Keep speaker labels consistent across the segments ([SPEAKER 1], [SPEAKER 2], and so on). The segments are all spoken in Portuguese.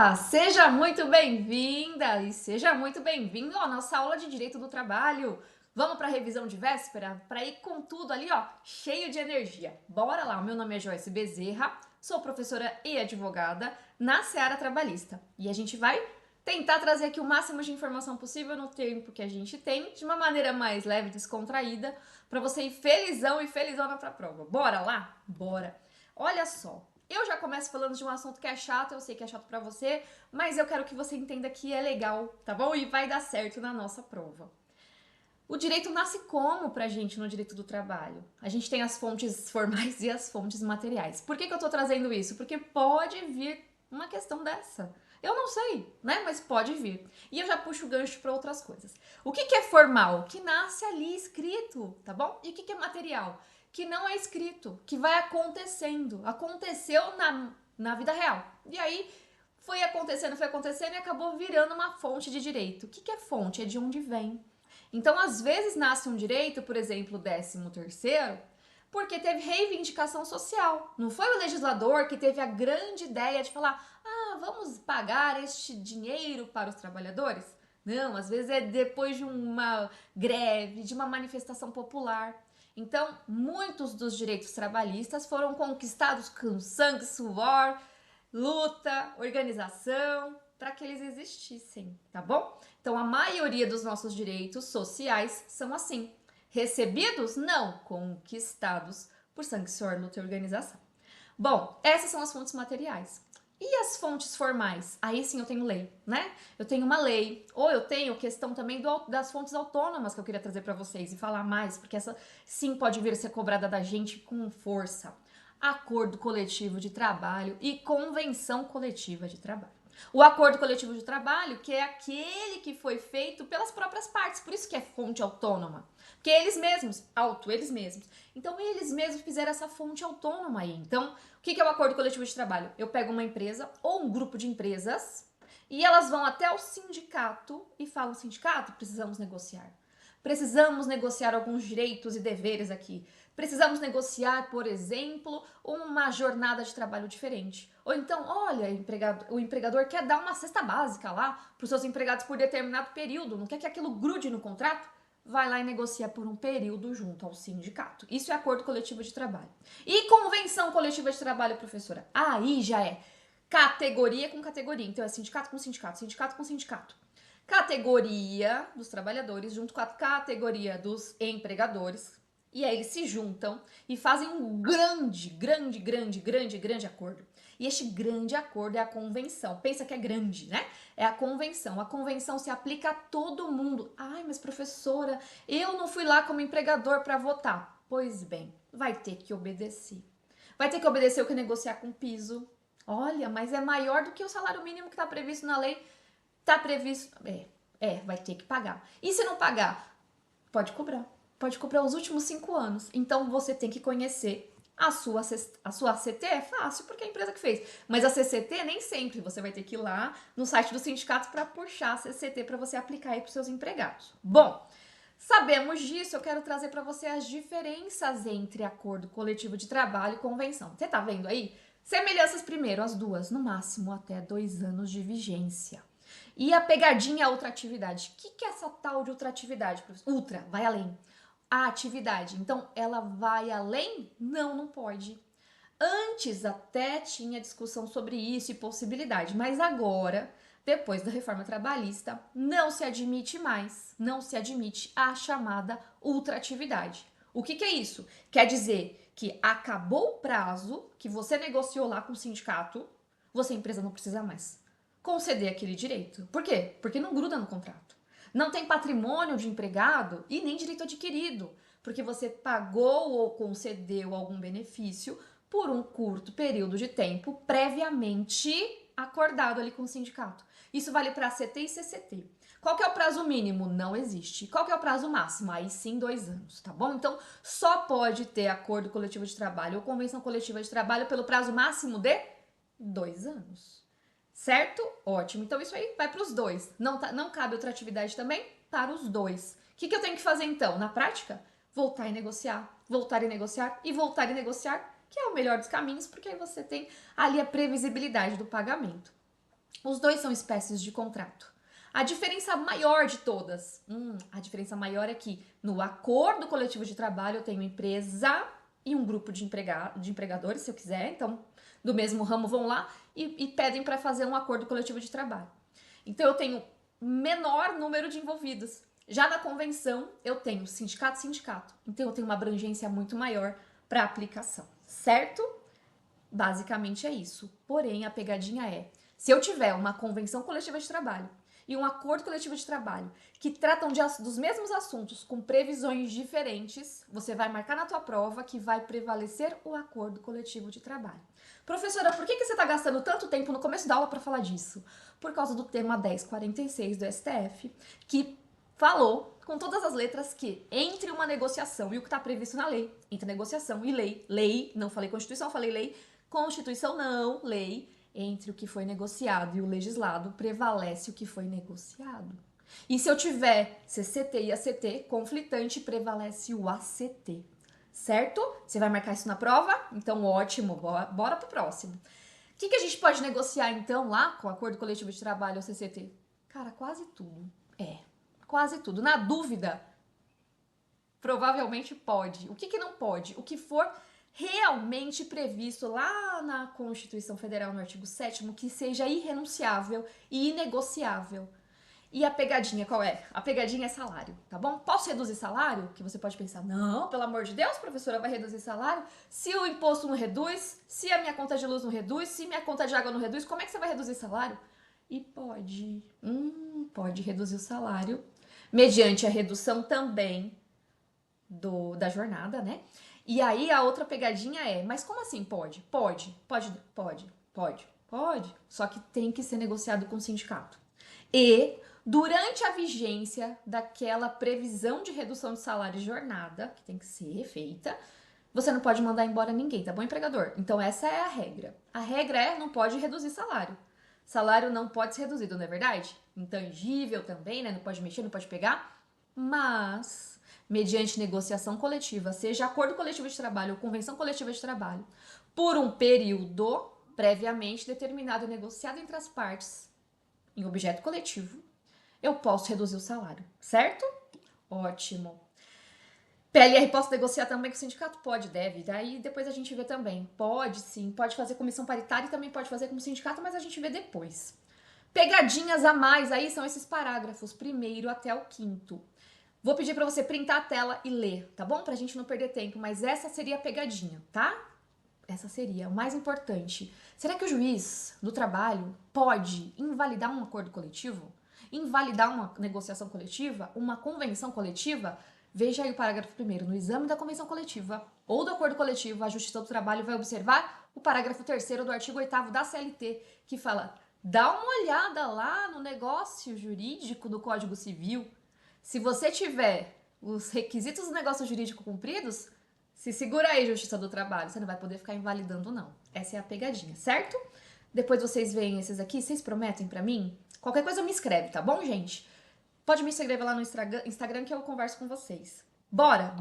[SPEAKER 1] Olá, seja muito bem-vinda e seja muito bem-vindo à nossa aula de Direito do Trabalho. Vamos para a revisão de véspera? Para ir com tudo ali, ó, cheio de energia. Bora lá, meu nome é Joyce Bezerra, sou professora e advogada na Seara Trabalhista. E a gente vai tentar trazer aqui o máximo de informação possível no tempo que a gente tem, de uma maneira mais leve e descontraída, para você ir felizão e felizona para a prova. Bora lá? Bora! Olha só. Eu já começo falando de um assunto que é chato, eu sei que é chato pra você, mas eu quero que você entenda que é legal, tá bom? E vai dar certo na nossa prova. O direito nasce como pra gente no direito do trabalho? A gente tem as fontes formais e as fontes materiais. Por que eu tô trazendo isso? Porque pode vir uma questão dessa. Eu não sei, né? Mas pode vir. E eu já puxo o gancho para outras coisas. O que é formal? Que nasce ali escrito, tá bom? E o que é material? Que não é escrito, que vai acontecendo. Aconteceu na vida real. E aí foi acontecendo e acabou virando uma fonte de direito. O que é fonte? É de onde vem. Então, às vezes nasce um direito, por exemplo, o 13º, porque teve reivindicação social. Não foi o legislador que teve a grande ideia de falar: "Ah, vamos pagar este dinheiro para os trabalhadores?" Não, às vezes é depois de uma greve, de uma manifestação popular. Então, muitos dos direitos trabalhistas foram conquistados com sangue, suor, luta, organização, para que eles existissem, tá bom? Então, a maioria dos nossos direitos sociais são assim. Recebidos? Não, conquistados por sangue, suor, luta e organização. Bom, essas são as fontes materiais. E as fontes formais? Aí sim eu tenho lei, né? Eu tenho uma lei, ou eu tenho questão também das fontes autônomas que eu queria trazer para vocês e falar mais, porque essa sim pode vir a ser cobrada da gente com força. Acordo coletivo de trabalho e convenção coletiva de trabalho. O acordo coletivo de trabalho, que é aquele que foi feito pelas próprias partes, por isso que é fonte autônoma. Porque eles mesmos, eles mesmos. Então, eles mesmos fizeram essa fonte autônoma aí. Então, o que é o acordo coletivo de trabalho? Eu pego uma empresa ou um grupo de empresas e elas vão até o sindicato e falam: sindicato, precisamos negociar. Precisamos negociar alguns direitos e deveres aqui. Precisamos negociar, por exemplo, uma jornada de trabalho diferente. Ou então, olha, o empregador quer dar uma cesta básica lá para os seus empregados por determinado período, não quer que aquilo grude no contrato? Vai lá e negocia por um período junto ao sindicato. Isso é acordo coletivo de trabalho. E convenção coletiva de trabalho, professora? Aí já é categoria com categoria. Então é sindicato com sindicato, sindicato com sindicato. Categoria dos trabalhadores junto com a categoria dos empregadores. E aí eles se juntam e fazem um grande acordo. E este grande acordo é a convenção. Pensa que é grande, né? É a convenção. A convenção se aplica a todo mundo. Ai, mas professora, eu não fui lá como empregador para votar. Pois bem, vai ter que obedecer. Vai ter que obedecer o que negociar com o piso. Olha, mas é maior do que o salário mínimo que está previsto na lei. Está previsto. Vai ter que pagar. E se não pagar? Pode cobrar. Pode cobrar os últimos 5 anos. Então você tem que conhecer a sua CT. É fácil porque é a empresa que fez. Mas a CCT nem sempre. Você vai ter que ir lá no site do sindicato para puxar a CCT para você aplicar aí para os seus empregados. Bom, sabemos disso, eu quero trazer para você as diferenças entre acordo coletivo de trabalho e convenção. Você tá vendo aí? Semelhanças primeiro, as duas, no máximo até 2 anos de vigência. E a pegadinha é outra atividade. O que é essa tal de outra atividade? Ultra, vai além. A atividade, então, ela vai além? Não, não pode. Antes até tinha discussão sobre isso e possibilidade, mas agora, depois da reforma trabalhista, não se admite mais, não se admite a chamada ultratividade. O que é isso? Quer dizer que acabou o prazo que você negociou lá com o sindicato, você, empresa, não precisa mais conceder aquele direito. Por quê? Porque não gruda no contrato. Não tem patrimônio de empregado e nem direito adquirido, porque você pagou ou concedeu algum benefício por um curto período de tempo previamente acordado ali com o sindicato. Isso vale para CT e CCT. Qual que é o prazo mínimo? Não existe. Qual que é o prazo máximo? Aí sim, 2 anos, tá bom? Então, só pode ter acordo coletivo de trabalho ou convenção coletiva de trabalho pelo prazo máximo de 2 anos. Certo? Ótimo. Então, isso aí vai para os dois. Não cabe outra atividade também para os dois. O que eu tenho que fazer, então? Na prática, voltar e negociar, voltar e negociar e voltar e negociar, que é o melhor dos caminhos, porque aí você tem ali a previsibilidade do pagamento. Os dois são espécies de contrato. A diferença maior de todas, a diferença maior é que no acordo coletivo de trabalho eu tenho empresa e um grupo de empregadores, se eu quiser, então do mesmo ramo vão lá e pedem para fazer um acordo coletivo de trabalho. Então eu tenho menor número de envolvidos. Já na convenção eu tenho sindicato, então eu tenho uma abrangência muito maior para aplicação, certo? Basicamente é isso. Porém, a pegadinha é, se eu tiver uma convenção coletiva de trabalho e um acordo coletivo de trabalho que tratam dos mesmos assuntos com previsões diferentes, você vai marcar na tua prova que vai prevalecer o acordo coletivo de trabalho. Professora, por que você está gastando tanto tempo no começo da aula para falar disso? Por causa do tema 1046 do STF, que falou com todas as letras que entre uma negociação e o que está previsto na lei, entre negociação e lei, não falei Constituição, falei lei, Constituição não, lei, entre o que foi negociado e o legislado, prevalece o que foi negociado. E se eu tiver CCT e ACT, conflitante, prevalece o ACT. Certo? Você vai marcar isso na prova? Então, ótimo, bora pro próximo. O que a gente pode negociar, então, lá com o Acordo Coletivo de Trabalho, ou CCT? Cara, quase tudo. Quase tudo. Na dúvida, provavelmente pode. O que não pode? O que for realmente previsto lá na Constituição Federal, no artigo 7º, que seja irrenunciável e inegociável. E a pegadinha qual é? A pegadinha é salário, tá bom? Posso reduzir salário? Que você pode pensar, não, pelo amor de Deus, professora, vai reduzir salário? Se o imposto não reduz, se a minha conta de luz não reduz, se minha conta de água não reduz, como é que você vai reduzir salário? E pode reduzir o salário, mediante a redução também da jornada, né? E aí a outra pegadinha é, mas como assim pode? Pode. Só que tem que ser negociado com o sindicato. E durante a vigência daquela previsão de redução de salário e jornada, que tem que ser feita, você não pode mandar embora ninguém, tá bom, empregador? Então essa é a regra. A regra é não pode reduzir salário. Salário não pode ser reduzido, não é verdade? Intangível também, né? Não pode mexer, não pode pegar. Mas, mediante negociação coletiva, seja acordo coletivo de trabalho ou convenção coletiva de trabalho, por um período previamente determinado e negociado entre as partes, em objeto coletivo, eu posso reduzir o salário, certo? Ótimo. PLR posso negociar também com o sindicato? Pode, deve. Daí depois a gente vê também. Pode sim, pode fazer comissão paritária e também pode fazer com o sindicato, mas a gente vê depois. Pegadinhas a mais aí são esses parágrafos, primeiro até o quinto. Vou pedir para você printar a tela e ler, tá bom? Pra gente não perder tempo, mas essa seria a pegadinha, tá? Essa seria o mais importante. Será que o juiz do trabalho pode invalidar um acordo coletivo? Invalidar uma negociação coletiva? Uma convenção coletiva? Veja aí o parágrafo 1º. No exame da convenção coletiva ou do acordo coletivo, a Justiça do Trabalho vai observar o parágrafo 3º do artigo 8º da CLT, que fala: dá uma olhada lá no negócio jurídico do Código Civil. Se você tiver os requisitos do negócio jurídico cumpridos, se segura aí, Justiça do Trabalho, você não vai poder ficar invalidando, não. Essa é a pegadinha, certo? Depois vocês veem esses aqui, vocês prometem pra mim? Qualquer coisa me escreve, tá bom, gente? Pode me escrever lá no Instagram que eu converso com vocês. Bora.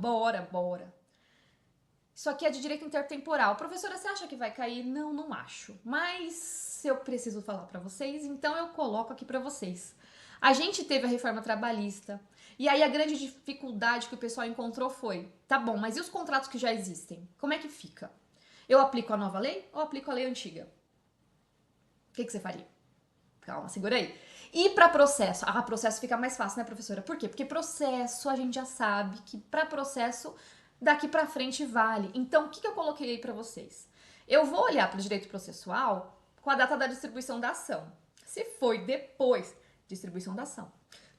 [SPEAKER 1] Isso aqui é de direito intertemporal. Professora, você acha que vai cair? Não, não acho. Mas eu preciso falar pra vocês, então eu coloco aqui pra vocês. A gente teve a reforma trabalhista. E aí a grande dificuldade que o pessoal encontrou foi, tá bom, mas e os contratos que já existem? Como é que fica? Eu aplico a nova lei ou aplico a lei antiga? O que você faria? Calma, segura aí. E para processo? Ah, processo fica mais fácil, né, professora? Por quê? Porque processo, a gente já sabe que para processo, daqui para frente vale. Então, o que eu coloquei aí para vocês? Eu vou olhar para o direito processual com a data da distribuição da ação. Se foi depois, distribuição da ação.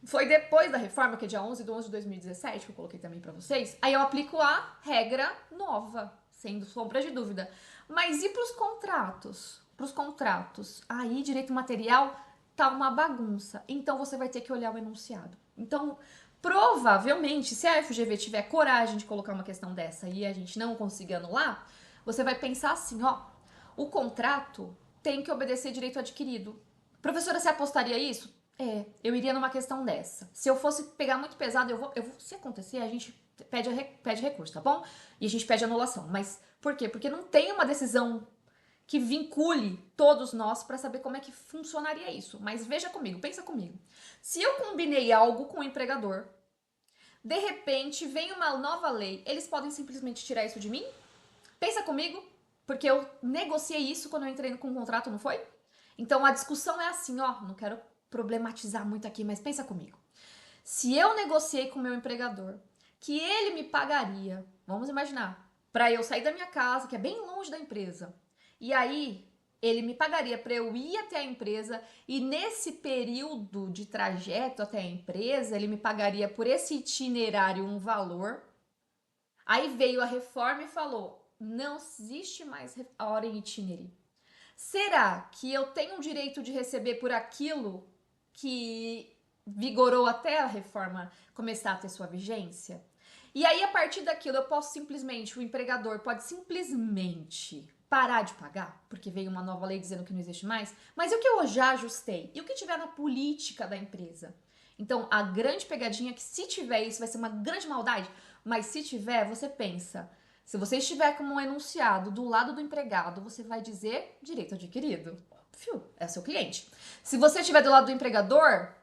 [SPEAKER 1] Foi depois da reforma, que é dia 11/11/2017, que eu coloquei também para vocês, aí eu aplico a regra nova, sem sombra de dúvida. Mas e para os contratos? Para os contratos, aí direito material tá uma bagunça. Então você vai ter que olhar o enunciado. Então, provavelmente, se a FGV tiver coragem de colocar uma questão dessa e a gente não conseguir anular, você vai pensar assim, ó, o contrato tem que obedecer direito adquirido. Professora, você apostaria isso? Eu iria numa questão dessa. Se eu fosse pegar muito pesado, eu vou se acontecer, a gente pede recurso, tá bom? E a gente pede anulação. Mas por quê? Porque não tem uma decisão que vincule todos nós para saber como é que funcionaria isso. Mas veja comigo, pensa comigo. Se eu combinei algo com o empregador, de repente vem uma nova lei, eles podem simplesmente tirar isso de mim? Pensa comigo, porque eu negociei isso quando eu entrei com o contrato, não foi? Então a discussão é assim, ó, não quero problematizar muito aqui, mas pensa comigo. Se eu negociei com o meu empregador que ele me pagaria, vamos imaginar, para eu sair da minha casa, que é bem longe da empresa, e aí ele me pagaria para eu ir até a empresa e nesse período de trajeto até a empresa, ele me pagaria por esse itinerário um valor. Aí veio a reforma e falou: não existe mais a hora em itinerário. Será que eu tenho o direito de receber por aquilo que vigorou até a reforma começar a ter sua vigência? E aí, a partir daquilo, eu posso simplesmente, o empregador pode simplesmente parar de pagar, porque veio uma nova lei dizendo que não existe mais, mas e o que eu já ajustei? E o que tiver na política da empresa? Então, a grande pegadinha é que se tiver isso, vai ser uma grande maldade, mas se tiver, você pensa, se você estiver como um enunciado do lado do empregado, você vai dizer direito adquirido. Óbvio, é seu cliente. Se você estiver do lado do empregador,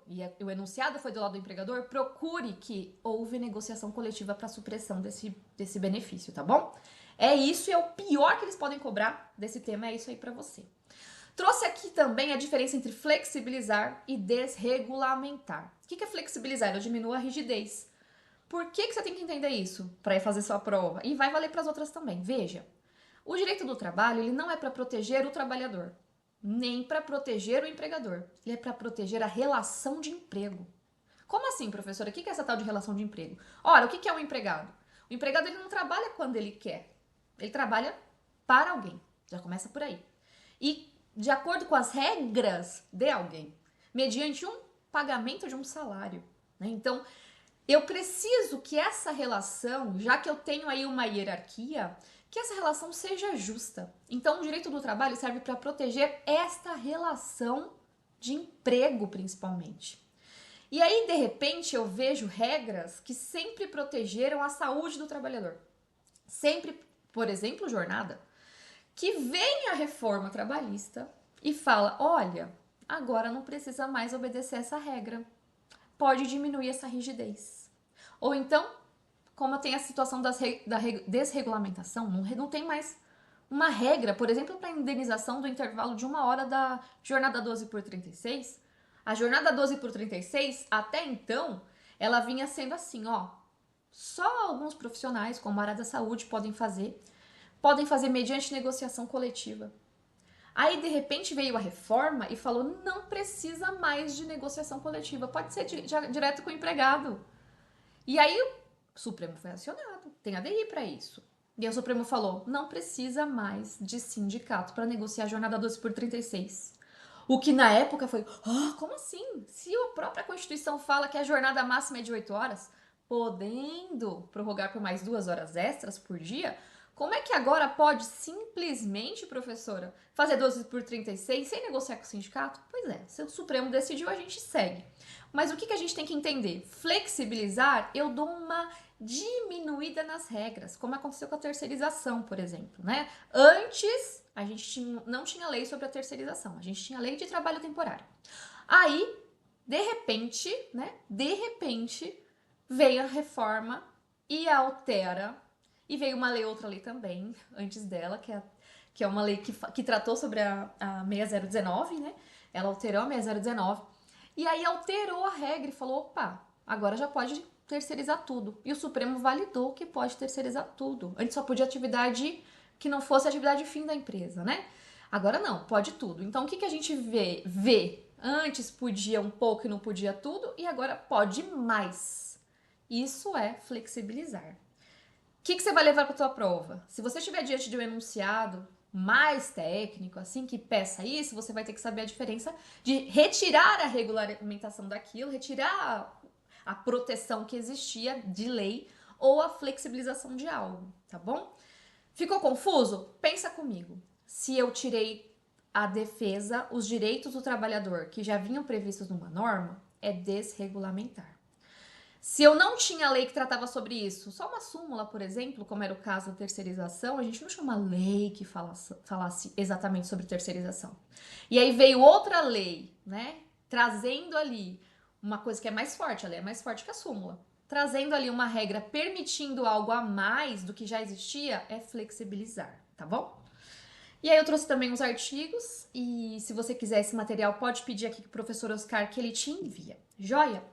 [SPEAKER 1] e o enunciado foi do lado do empregador, procure que houve negociação coletiva para supressão desse benefício, tá bom? É isso e é o pior que eles podem cobrar desse tema, é isso aí para você. Trouxe aqui também a diferença entre flexibilizar e desregulamentar. O que é flexibilizar? Eu diminuo a rigidez. Por que você tem que entender isso para ir fazer sua prova? E vai valer para as outras também. Veja, o direito do trabalho ele não é para proteger o trabalhador, nem para proteger o empregador. Ele é para proteger a relação de emprego. Como assim, professora? O que é essa tal de relação de emprego? Ora, o que é um empregado? O empregado ele não trabalha quando ele quer. Ele trabalha para alguém. Já começa por aí. E de acordo com as regras de alguém, mediante um pagamento de um salário. Né? Então, eu preciso que essa relação, já que eu tenho aí uma hierarquia, que essa relação seja justa. Então, o direito do trabalho serve para proteger esta relação de emprego, principalmente. E aí, de repente, eu vejo regras que sempre protegeram a saúde do trabalhador. Sempre, por exemplo, jornada, que vem a reforma trabalhista e fala: olha, agora não precisa mais obedecer essa regra. Pode diminuir essa rigidez. Ou então, como tem a situação da desregulamentação, não tem mais uma regra, por exemplo, para indenização do intervalo de 1 hora da jornada 12 por 36. A jornada 12 por 36, até então, ela vinha sendo assim, ó. Só alguns profissionais, como a área da saúde, podem fazer mediante negociação coletiva. Aí, de repente, veio a reforma e falou: não precisa mais de negociação coletiva, pode ser direto com o empregado. E aí, o Supremo foi acionado, tem ADI para isso. E aí, o Supremo falou: não precisa mais de sindicato para negociar a jornada 12 por 36. O que na época foi: como assim? Se a própria Constituição fala que a jornada máxima é de 8 horas, podendo prorrogar por mais 2 horas extras por dia, como é que agora pode simplesmente, professora, fazer 12 por 36 sem negociar com o sindicato? Pois é, se o Supremo decidiu, a gente segue. Mas o que a gente tem que entender? Flexibilizar, eu dou uma diminuída nas regras, como aconteceu com a terceirização, por exemplo, né? Antes, a gente não tinha lei sobre a terceirização, a gente tinha lei de trabalho temporário. Aí, de repente, veio a reforma e altera, e veio uma lei, outra lei também, antes dela, que é uma lei que tratou sobre a 6019, né? Ela alterou a 6019, e aí alterou a regra e falou: opa, agora já pode terceirizar tudo. E o Supremo validou que pode terceirizar tudo. Antes só podia atividade que não fosse atividade fim da empresa, né? Agora não, pode tudo. Então o que a gente vê? Antes podia um pouco e não podia tudo, e agora pode mais. Isso é flexibilizar. O que você vai levar para a tua prova? Se você estiver diante de um enunciado mais técnico, assim, que peça isso, você vai ter que saber a diferença de retirar a regulamentação daquilo, retirar a proteção que existia de lei ou a flexibilização de algo, tá bom? Ficou confuso? Pensa comigo. Se eu tirei a defesa, os direitos do trabalhador que já vinham previstos numa norma, é desregulamentar. Se eu não tinha lei que tratava sobre isso, só uma súmula, por exemplo, como era o caso da terceirização, a gente não tinha uma lei que falasse exatamente sobre terceirização. E aí veio outra lei, né, trazendo ali uma coisa que é mais forte, a lei é mais forte que a súmula. Trazendo ali uma regra permitindo algo a mais do que já existia, é flexibilizar, tá bom? E aí eu trouxe também uns artigos, e se você quiser esse material, pode pedir aqui pro professor Oscar que ele te envia. Joia?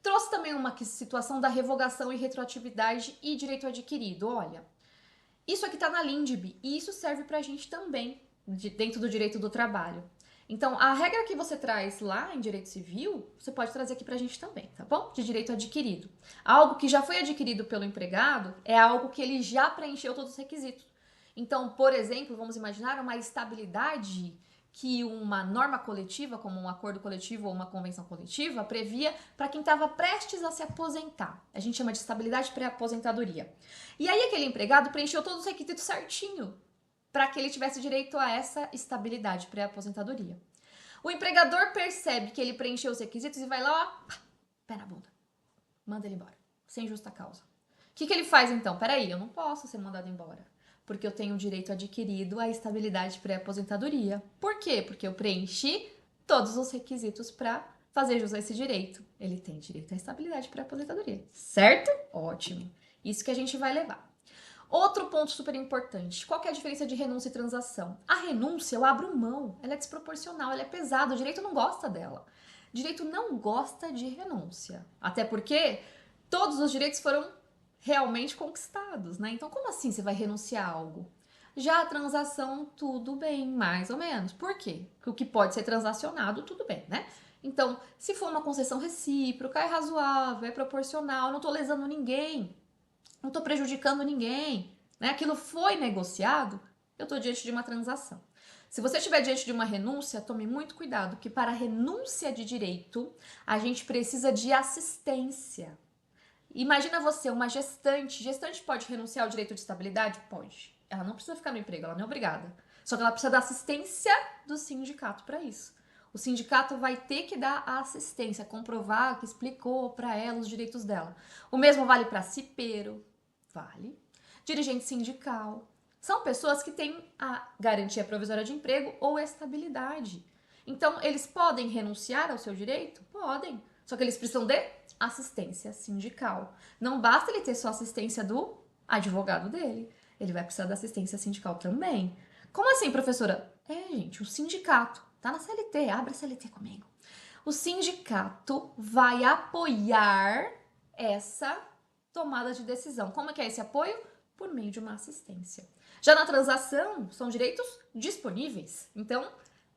[SPEAKER 1] Trouxe também uma situação da revogação e retroatividade e direito adquirido. Olha, isso aqui tá na LINDB e isso serve pra gente também, dentro do direito do trabalho. Então, a regra que você traz lá em direito civil, você pode trazer aqui pra gente também, tá bom? De direito adquirido. Algo que já foi adquirido pelo empregado é algo que ele já preencheu todos os requisitos. Então, por exemplo, vamos imaginar uma estabilidade que uma norma coletiva, como um acordo coletivo ou uma convenção coletiva, previa para quem estava prestes a se aposentar. A gente chama de estabilidade pré-aposentadoria. E aí aquele empregado preencheu todos os requisitos certinho para que ele tivesse direito a essa estabilidade pré-aposentadoria. O empregador percebe que ele preencheu os requisitos e vai lá, ó, pé na bunda, manda ele embora, sem justa causa. O que ele faz então? Peraí, eu não posso ser mandado embora, porque eu tenho direito adquirido à estabilidade pré-aposentadoria. Por quê? Porque eu preenchi todos os requisitos para fazer jus a esse direito. Ele tem direito à estabilidade pré-aposentadoria, certo? Ótimo. Isso que a gente vai levar. Outro ponto super importante, qual que é a diferença de renúncia e transação? A renúncia eu abro mão, ela é desproporcional, ela é pesada, o direito não gosta dela. O direito não gosta de renúncia, até porque todos os direitos foram realmente conquistados, né? Então como assim você vai renunciar a algo? Já a transação, tudo bem, mais ou menos. Por quê? Porque o que pode ser transacionado, tudo bem, né? Então, se for uma concessão recíproca, é razoável, é proporcional, não estou lesando ninguém, não estou prejudicando ninguém, né? Aquilo foi negociado, eu estou diante de uma transação. Se você estiver diante de uma renúncia, tome muito cuidado, que para a renúncia de direito, a gente precisa de assistência. Imagina você, uma gestante. Gestante pode renunciar ao direito de estabilidade? Pode. Ela não precisa ficar no emprego, ela não é obrigada. Só que ela precisa da assistência do sindicato para isso. O sindicato vai ter que dar a assistência, comprovar que explicou para ela os direitos dela. O mesmo vale para cipeiro, vale. Dirigente sindical. São pessoas que têm a garantia provisória de emprego ou estabilidade. Então, eles podem renunciar ao seu direito? Podem. Só que eles precisam de assistência sindical. Não basta ele ter só assistência do advogado dele. Ele vai precisar da assistência sindical também. Como assim, professora? Gente, o sindicato. Tá na CLT, abre a CLT comigo. O sindicato vai apoiar essa tomada de decisão. Como é que é esse apoio? Por meio de uma assistência. Já na transação, são direitos disponíveis. Então,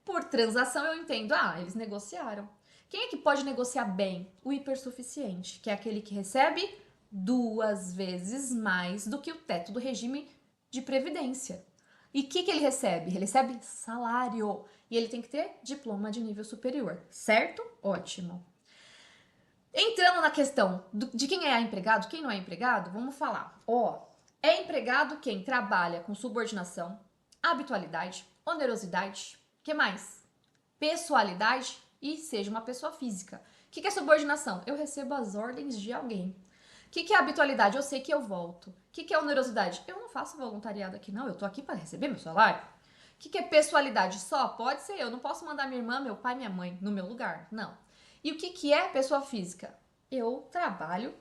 [SPEAKER 1] por transação, eu entendo, eles negociaram. Quem é que pode negociar bem? O hipersuficiente, que é aquele que recebe 2 vezes mais do que o teto do regime de previdência. E o que ele recebe? Ele recebe salário. E ele tem que ter diploma de nível superior, certo? Ótimo. Entrando na questão de quem é empregado, quem não é empregado, vamos falar. É empregado quem trabalha com subordinação, habitualidade, onerosidade, que mais? Pessoalidade e seja uma pessoa física. O que é subordinação? Eu recebo as ordens de alguém. O que é habitualidade? Eu sei que eu volto. O que é onerosidade? Eu não faço voluntariado aqui, não. Eu tô aqui para receber meu salário. O que é pessoalidade? Só pode ser eu. Não posso mandar minha irmã, meu pai, minha mãe no meu lugar. Não. E o que é pessoa física? Eu trabalho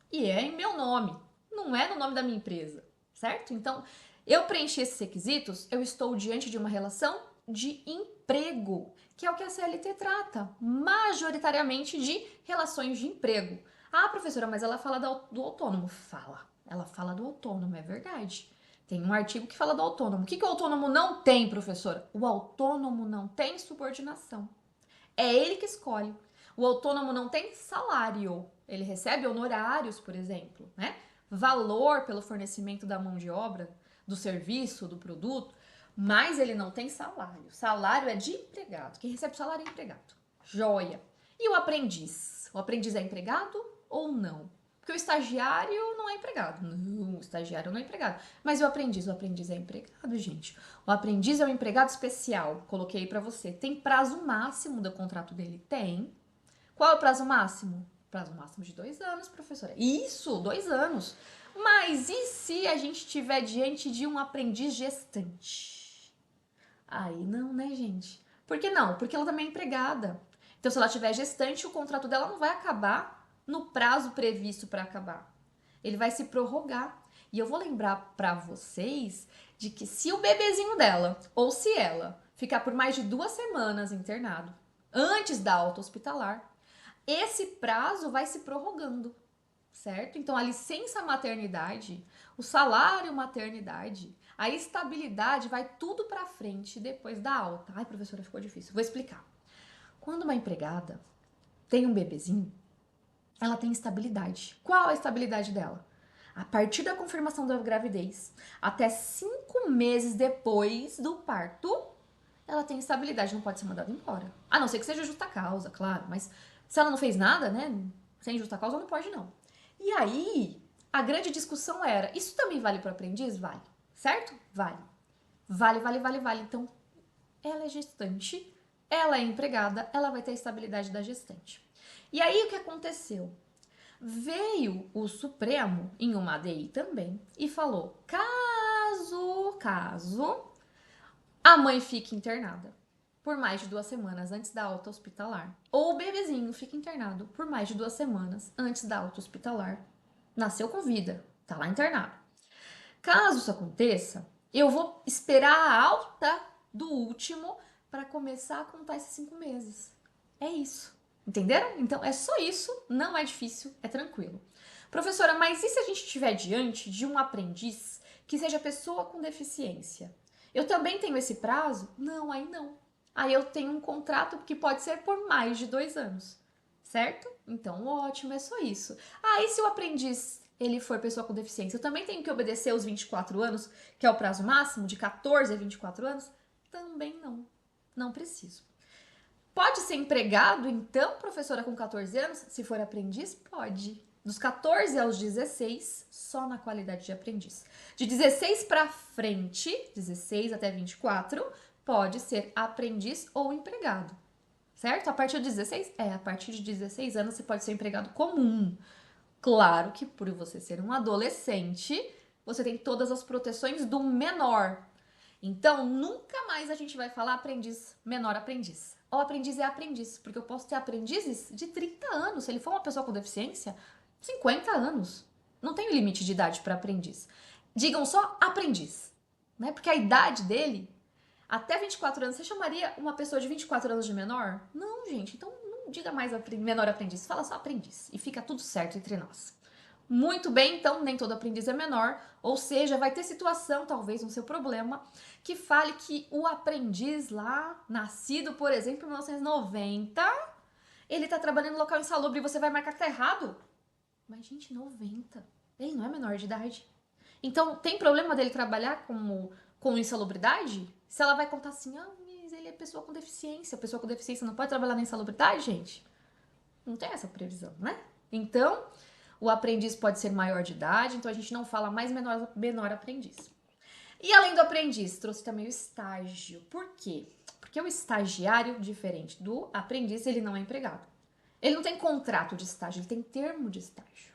[SPEAKER 1] e é em meu nome. Não é no nome da minha empresa, certo? Então, eu preenchi esses requisitos, eu estou diante de uma relação de emprego, que é o que a CLT trata, majoritariamente de relações de emprego. Professora, mas ela fala do autônomo. Fala. Ela fala do autônomo, é verdade. Tem um artigo que fala do autônomo. O que o autônomo não tem, professora? O autônomo não tem subordinação. É ele que escolhe. O autônomo não tem salário. Ele recebe honorários, por exemplo, né? Valor pelo fornecimento da mão de obra, do serviço, do produto, mas ele não tem salário. Salário é de empregado. Quem recebe salário é empregado. Joia. E o aprendiz? O aprendiz é empregado ou não? Porque o estagiário não é empregado. Não, o estagiário não é empregado. Mas o aprendiz é empregado, gente. O aprendiz é um empregado especial. Coloquei para você. Tem prazo máximo do contrato dele? Tem. Qual é o prazo máximo? Prazo máximo de 2 anos, professora. Isso, 2 anos. Mas e se a gente estiver diante de um aprendiz gestante? Aí não, né, gente? Por que não? Porque ela também é empregada. Então, se ela tiver gestante, o contrato dela não vai acabar no prazo previsto para acabar. Ele vai se prorrogar. E eu vou lembrar para vocês de que se o bebezinho dela, ou se ela, ficar por mais de 2 semanas internado, antes da alta hospitalar, esse prazo vai se prorrogando, certo? Então, a licença maternidade, o salário maternidade, a estabilidade vai tudo para frente depois da alta. Ai, professora, ficou difícil. Vou explicar. Quando uma empregada tem um bebezinho, ela tem estabilidade. Qual a estabilidade dela? A partir da confirmação da gravidez, até 5 meses depois do parto, ela tem estabilidade, não pode ser mandada embora. A não ser que seja justa causa, claro, mas se ela não fez nada, né, sem justa causa, não pode não. E aí, a grande discussão era, isso também vale para o aprendiz? Vale, certo? Vale. Vale. Então, ela é gestante, ela é empregada, ela vai ter a estabilidade da gestante. E aí, o que aconteceu? Veio o Supremo, em uma ADI também, e falou, caso a mãe fique internada por mais de 2 semanas antes da alta hospitalar, ou o bebezinho fica internado por mais de 2 semanas antes da alta hospitalar, nasceu com vida, tá lá internado. Caso isso aconteça, eu vou esperar a alta do último para começar a contar esses 5 meses. É isso. Entenderam? Então é só isso, não é difícil, é tranquilo. Professora, mas e se a gente estiver diante de um aprendiz que seja pessoa com deficiência? Eu também tenho esse prazo? Não, aí não. Aí eu tenho um contrato que pode ser por mais de 2 anos, certo? Então, ótimo, é só isso. Ah, e se o aprendiz ele for pessoa com deficiência, eu também tenho que obedecer os 24 anos, que é o prazo máximo, de 14 a 24 anos? Também não, não preciso. Pode ser empregado, então, professora, com 14 anos? Se for aprendiz, pode. Dos 14 aos 16, só na qualidade de aprendiz. De 16 para frente, 16 até 24, pode ser aprendiz ou empregado. Certo? A partir de 16? A partir de 16 anos você pode ser empregado comum. Claro que por você ser um adolescente, você tem todas as proteções do menor. Então, nunca mais a gente vai falar aprendiz, menor aprendiz. Ou aprendiz é aprendiz, porque eu posso ter aprendizes de 30 anos. Se ele for uma pessoa com deficiência, 50 anos. Não tem limite de idade para aprendiz. Digam só aprendiz, né? Porque a idade dele, até 24 anos, você chamaria uma pessoa de 24 anos de menor? Não, gente. Então, não diga mais menor aprendiz, fala só aprendiz. E fica tudo certo entre nós. Muito bem, então nem todo aprendiz é menor, ou seja, vai ter situação, talvez no seu problema, que fale que o aprendiz lá, nascido, por exemplo, em 1990, ele tá trabalhando no local insalubre e você vai marcar que tá errado. Mas, gente, 90, ele não é menor de idade. Então, tem problema dele trabalhar com insalubridade? Se ela vai contar assim, mas ele é pessoa com deficiência, a pessoa com deficiência não pode trabalhar na insalubridade, gente? Não tem essa previsão, né? Então, o aprendiz pode ser maior de idade, então a gente não fala mais menor aprendiz. E além do aprendiz, trouxe também o estágio. Por quê? Porque o estagiário, diferente do aprendiz, ele não é empregado. Ele não tem contrato de estágio, ele tem termo de estágio.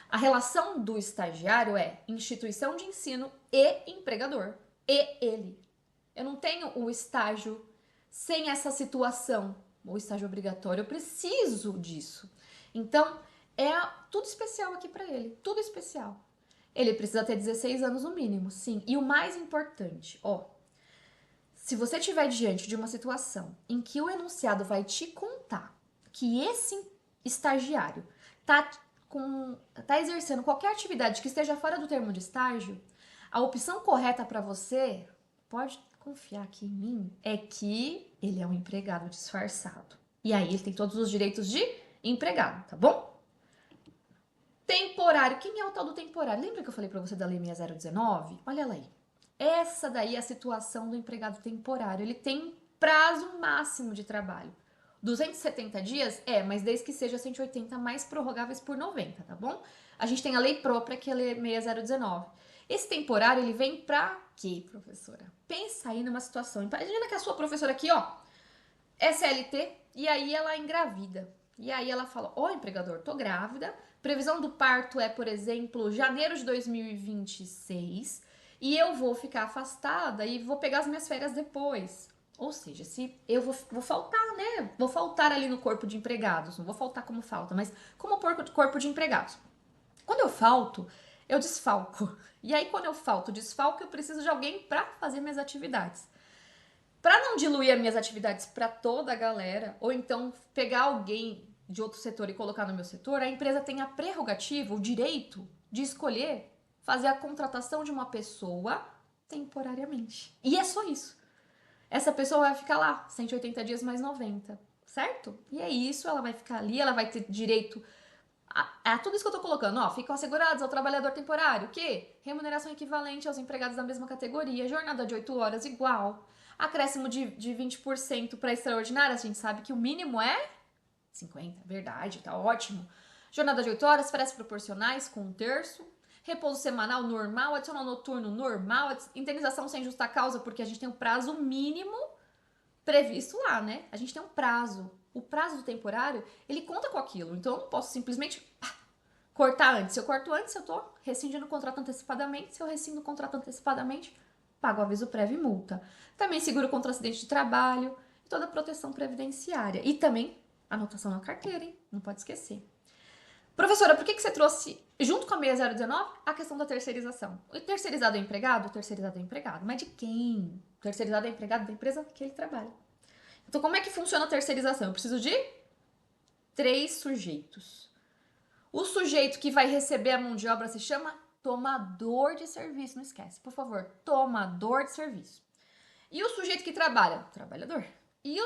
[SPEAKER 1] A relação do estagiário é instituição de ensino e empregador. E ele. Eu não tenho o estágio sem essa situação, o estágio obrigatório. Eu preciso disso. Então, é tudo especial aqui para ele, tudo especial. Ele precisa ter 16 anos no mínimo, sim. E o mais importante, se você estiver diante de uma situação em que o enunciado vai te contar que esse estagiário tá exercendo qualquer atividade que esteja fora do termo de estágio, a opção correta para você, pode confiar aqui em mim, é que ele é um empregado disfarçado. E aí ele tem todos os direitos de empregado, tá bom? Temporário. Quem é o tal do temporário? Lembra que eu falei para você da Lei 6019? Olha ela aí. Essa daí é a situação do empregado temporário. Ele tem prazo máximo de trabalho. 270 dias? Mas desde que seja 180 mais prorrogáveis por 90, tá bom? A gente tem a lei própria, que é a Lei 6019. Esse temporário, ele vem pra quê, professora? Pensa aí numa situação. Imagina que a sua professora aqui, é CLT, e aí ela engravida. E aí ela fala: Ó, empregador, tô grávida, previsão do parto é, por exemplo, janeiro de 2026, e eu vou ficar afastada e vou pegar as minhas férias depois. Ou seja, se eu vou faltar, né? Vou faltar ali no corpo de empregados. Não vou faltar como falta, mas como corpo de empregados. Quando eu falto, eu desfalco. E aí, quando eu falto, desfalco, eu preciso de alguém para fazer minhas atividades. Para não diluir as minhas atividades para toda a galera, ou então pegar alguém de outro setor e colocar no meu setor, a empresa tem a prerrogativa, o direito de escolher fazer a contratação de uma pessoa temporariamente. E é só isso. Essa pessoa vai ficar lá 180 dias mais 90, certo? E é isso, ela vai ficar ali, ela vai ter direito a tudo isso que eu tô colocando, ó, ficam assegurados ao trabalhador temporário, o quê? Remuneração equivalente aos empregados da mesma categoria, jornada de 8 horas igual, acréscimo de 20% para extraordinária, a gente sabe que o mínimo é 50, verdade, tá ótimo. Jornada de 8 horas, férias proporcionais com 1/3, repouso semanal normal, adicional noturno normal, indenização sem justa causa, porque a gente tem um prazo mínimo previsto lá, né? A gente tem um prazo. O prazo do temporário, ele conta com aquilo. Então eu não posso simplesmente cortar antes. Se eu corto antes, eu tô rescindindo o contrato antecipadamente. Se eu rescindo o contrato antecipadamente, pago aviso prévio e multa. Também seguro contra acidente de trabalho, toda a proteção previdenciária. E também anotação na carteira, hein? Não pode esquecer. Professora, por que você trouxe, junto com a 6019, a questão da terceirização? O terceirizado é empregado? O terceirizado é empregado. Mas de quem? O terceirizado é empregado da empresa que ele trabalha. Então, como é que funciona a terceirização? Eu preciso de 3 sujeitos. O sujeito que vai receber a mão de obra se chama tomador de serviço. Não esquece, por favor. Tomador de serviço. E o sujeito que trabalha? Trabalhador. E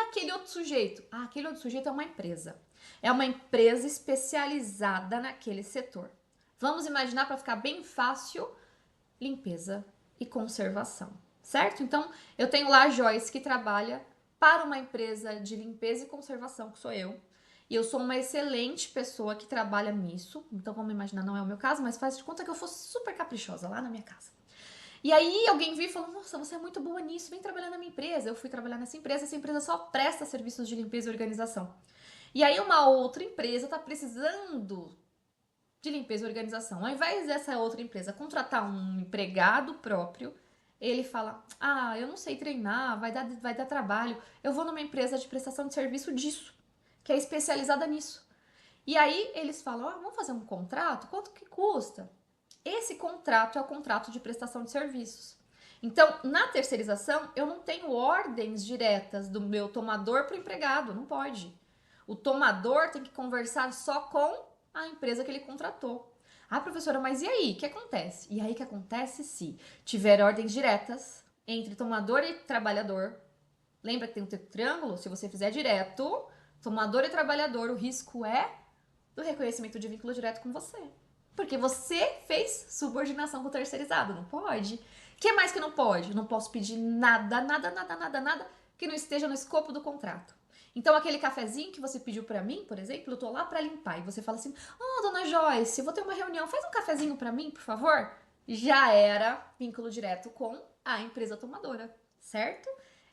[SPEAKER 1] aquele outro sujeito? Ah, aquele outro sujeito é uma empresa. É uma empresa especializada naquele setor. Vamos imaginar, para ficar bem fácil, limpeza e conservação, certo? Então, eu tenho lá a Joyce, que trabalha para uma empresa de limpeza e conservação, que sou eu. E eu sou uma excelente pessoa que trabalha nisso. Então, vamos imaginar, não é o meu caso, mas faz de conta que eu fosse super caprichosa lá na minha casa. E aí alguém viu e falou: nossa, você é muito boa nisso, vem trabalhar na minha empresa. Eu fui trabalhar nessa empresa, essa empresa só presta serviços de limpeza e organização. E aí uma outra empresa tá precisando de limpeza e organização. Ao invés dessa outra empresa contratar um empregado próprio, ele fala: ah, eu não sei treinar, vai dar trabalho. Eu vou numa empresa de prestação de serviço disso, que é especializada nisso. E aí eles falam: ah, vamos fazer um contrato? Quanto que custa? Esse contrato é o contrato de prestação de serviços. Então, na terceirização, eu não tenho ordens diretas do meu tomador para o empregado, não pode. O tomador tem que conversar só com a empresa que ele contratou. Ah, professora, mas e aí? O que acontece? E aí que acontece se tiver ordens diretas entre tomador e trabalhador. Lembra que tem um triângulo? Se você fizer direto, tomador e trabalhador, o risco é do reconhecimento de vínculo direto com você. Porque você fez subordinação com o terceirizado, não pode? O que mais que não pode? Não posso pedir nada que não esteja no escopo do contrato. Então, aquele cafezinho que você pediu pra mim, por exemplo, eu tô lá pra limpar e você fala assim: "Oh, dona Joyce, eu vou ter uma reunião, faz um cafezinho pra mim, por favor?" Já era vínculo direto com a empresa tomadora, certo?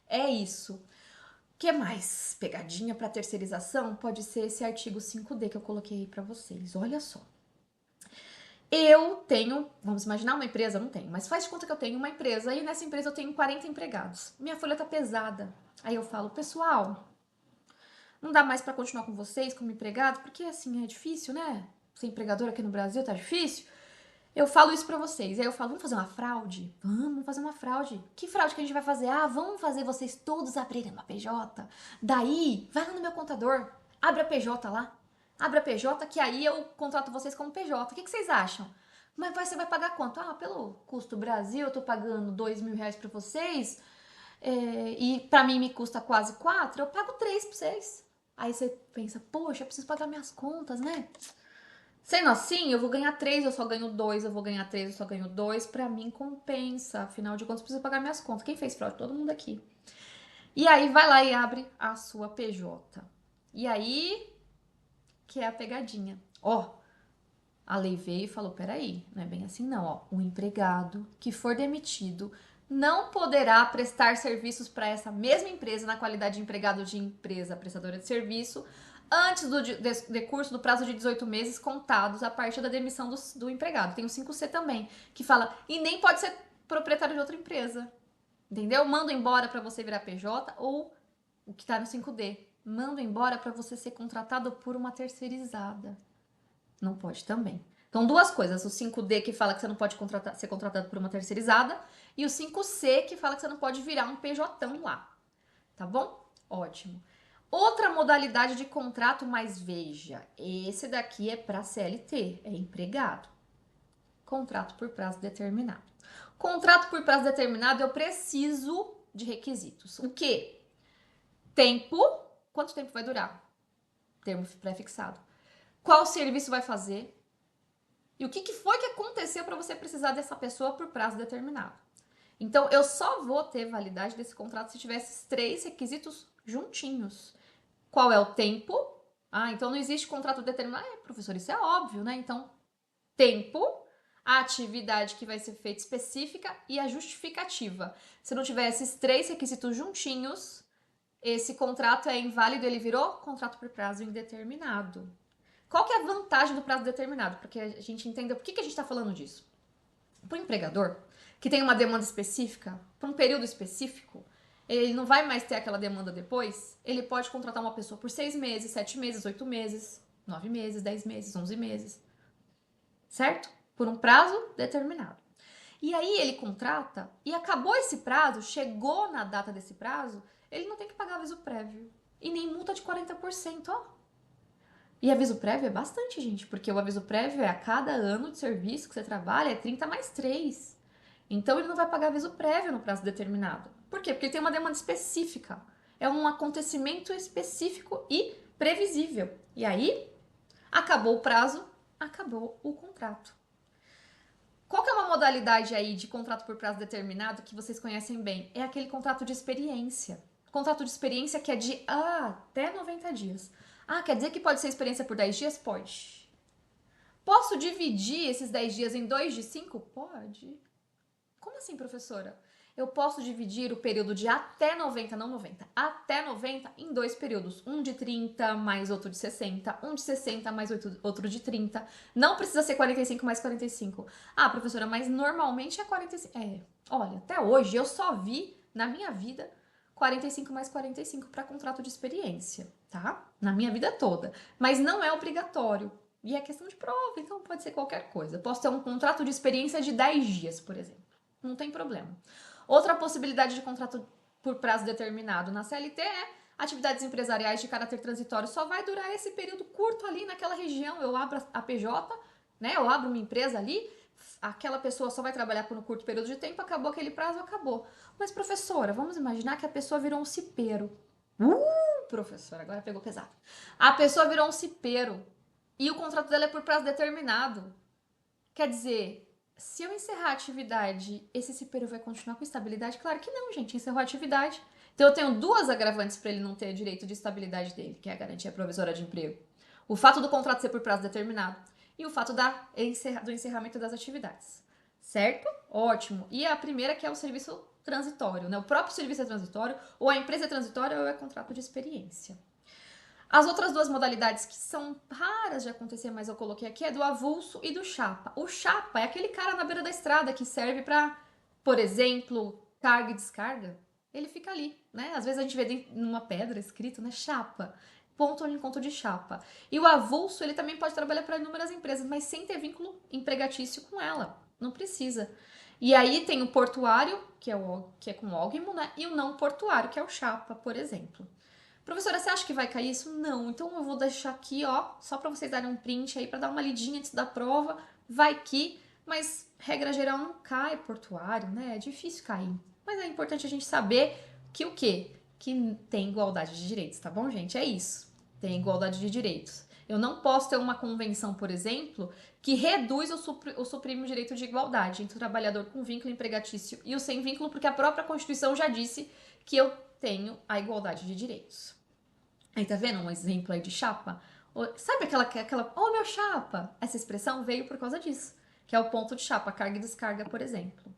[SPEAKER 1] É isso. O que mais? Pegadinha pra terceirização pode ser esse artigo 5D que eu coloquei aí pra vocês. Olha só. Eu tenho, vamos imaginar uma empresa, não tenho, mas faz de conta que eu tenho uma empresa e nessa empresa eu tenho 40 empregados. Minha folha tá pesada. Aí eu falo: pessoal, não dá mais para continuar com vocês como empregado, porque assim é difícil, né? Ser empregador aqui no Brasil tá difícil. Eu falo isso pra vocês. Aí eu falo: vamos fazer uma fraude? Vamos fazer uma fraude. Que fraude que a gente vai fazer? Ah, vamos fazer vocês todos abrirem uma PJ. Daí, vai lá no meu contador, abre a PJ lá. Abre a PJ, que aí eu contrato vocês como PJ. O que vocês acham? Mas você vai pagar quanto? Ah, pelo custo Brasil, eu tô pagando R$ 2.000 pra vocês. E pra mim me custa quase 4, eu pago 3 pra vocês. Aí você pensa: poxa, eu preciso pagar minhas contas, né? Sendo assim, eu vou ganhar 3, eu só ganho 2, eu vou ganhar 3, eu só ganho 2. Pra mim compensa. Afinal de contas, eu preciso pagar minhas contas. Quem fez fraude? Todo mundo aqui. E aí vai lá e abre a sua PJ. E aí que é a pegadinha. Ó, a lei veio e falou: peraí, não é bem assim não, ó. O empregado que for demitido não poderá prestar serviços para essa mesma empresa na qualidade de empregado de empresa prestadora de serviço antes do decurso do prazo de 18 meses contados a partir da demissão do empregado. Tem o 5C também, que fala, e nem pode ser proprietário de outra empresa. Entendeu? Mando embora para você virar PJ, ou o que tá no 5D, mando embora para você ser contratado por uma terceirizada. Não pode também. Então, duas coisas. O 5D que fala que você não pode ser contratado por uma terceirizada, e o 5C que fala que você não pode virar um PJão lá. Tá bom? Ótimo. Outra modalidade de contrato, mas veja, esse daqui é para CLT, é empregado. Contrato por prazo determinado. Contrato por prazo determinado, eu preciso de requisitos. O quê? Tempo. Quanto tempo vai durar? Termo pré-fixado. Qual serviço vai fazer? E o que foi que aconteceu para você precisar dessa pessoa por prazo determinado? Então, eu só vou ter validade desse contrato se tiver esses 3 requisitos juntinhos. Qual é o tempo? Ah, então não existe contrato determinado. Professor, isso é óbvio, né? Então, tempo, a atividade que vai ser feita específica e a justificativa. Se não tiver esses 3 requisitos juntinhos, esse contrato é inválido, ele virou contrato por prazo indeterminado. Qual que é a vantagem do prazo determinado? Porque a gente entenda por que a gente está falando disso. Para o empregador, que tem uma demanda específica, para um período específico, ele não vai mais ter aquela demanda depois, ele pode contratar uma pessoa por 6 meses, 7 meses, 8 meses, 9 meses, 10 meses, 11 meses. Certo? Por um prazo determinado. E aí ele contrata e acabou esse prazo, chegou na data desse prazo, ele não tem que pagar aviso prévio. E nem multa de 40%, ó. E aviso prévio é bastante, gente, porque o aviso prévio é a cada ano de serviço que você trabalha, é 30 mais 3. Então ele não vai pagar aviso prévio no prazo determinado. Por quê? Porque ele tem uma demanda específica. É um acontecimento específico e previsível. E aí, acabou o prazo, acabou o contrato. Qual que é uma modalidade aí de contrato por prazo determinado que vocês conhecem bem? É aquele contrato de experiência. Contrato de experiência que é de até 90 dias. Ah, quer dizer que pode ser experiência por 10 dias? Pode. Posso dividir esses 10 dias em 2 de 5? Pode. Como assim, professora? Eu posso dividir o período de até 90, não 90, até 90 em 2 períodos. Um de 30 mais outro de 60, um de 60 mais outro de 30. Não precisa ser 45 mais 45. Ah, professora, mas normalmente é 45. Olha, até hoje eu só vi na minha vida 45 mais 45 para contrato de experiência, tá? Na minha vida toda. Mas não é obrigatório. E é questão de prova, então pode ser qualquer coisa. Eu posso ter um contrato de experiência de 10 dias, por exemplo. Não tem problema. Outra possibilidade de contrato por prazo determinado na CLT é atividades empresariais de caráter transitório. Só vai durar esse período curto ali naquela região. Eu abro a PJ, né? Eu abro uma empresa ali, aquela pessoa só vai trabalhar por um curto período de tempo, acabou aquele prazo, acabou. Mas, professora, vamos imaginar que a pessoa virou um cipeiro. Professora, agora pegou pesado. A pessoa virou um cipeiro e o contrato dela é por prazo determinado. Quer dizer, se eu encerrar a atividade, esse cipeiro vai continuar com estabilidade? Claro que não, gente. Encerrou a atividade. Então eu tenho 2 agravantes para ele não ter direito de estabilidade dele, que é a garantia provisória de emprego. O fato do contrato ser por prazo determinado e o fato do encerramento das atividades. Certo? Ótimo. E a primeira que é o serviço transitório, né? O próprio serviço é transitório, ou a empresa é transitória ou é contrato de experiência. As outras 2 modalidades que são raras de acontecer, mas eu coloquei aqui, é do avulso e do chapa. O chapa é aquele cara na beira da estrada que serve para, por exemplo, carga e descarga. Ele fica ali, né? Às vezes a gente vê numa pedra escrito, né? Chapa. Ponto de encontro de chapa. E o avulso, ele também pode trabalhar para inúmeras empresas, mas sem ter vínculo empregatício com ela. Não precisa. E aí tem o portuário, que é com ógimo, né? E o não portuário, que é o chapa, por exemplo. Professora, você acha que vai cair isso? Não. Então eu vou deixar aqui, ó, só para vocês darem um print aí, para dar uma lidinha antes da prova. Vai que, mas regra geral não cai portuário, né? É difícil cair. Mas é importante a gente saber que o quê? Que tem igualdade de direitos, tá bom, gente? É isso. Tem igualdade de direitos. Eu não posso ter uma convenção, por exemplo, que reduz ou suprime o direito de igualdade entre o trabalhador com vínculo empregatício e o sem vínculo, porque a própria Constituição já disse que eu tenho a igualdade de direitos. Aí tá vendo um exemplo aí de chapa? Sabe aquela, oh meu chapa? Essa expressão veio por causa disso, que é o ponto de chapa, carga e descarga, por exemplo.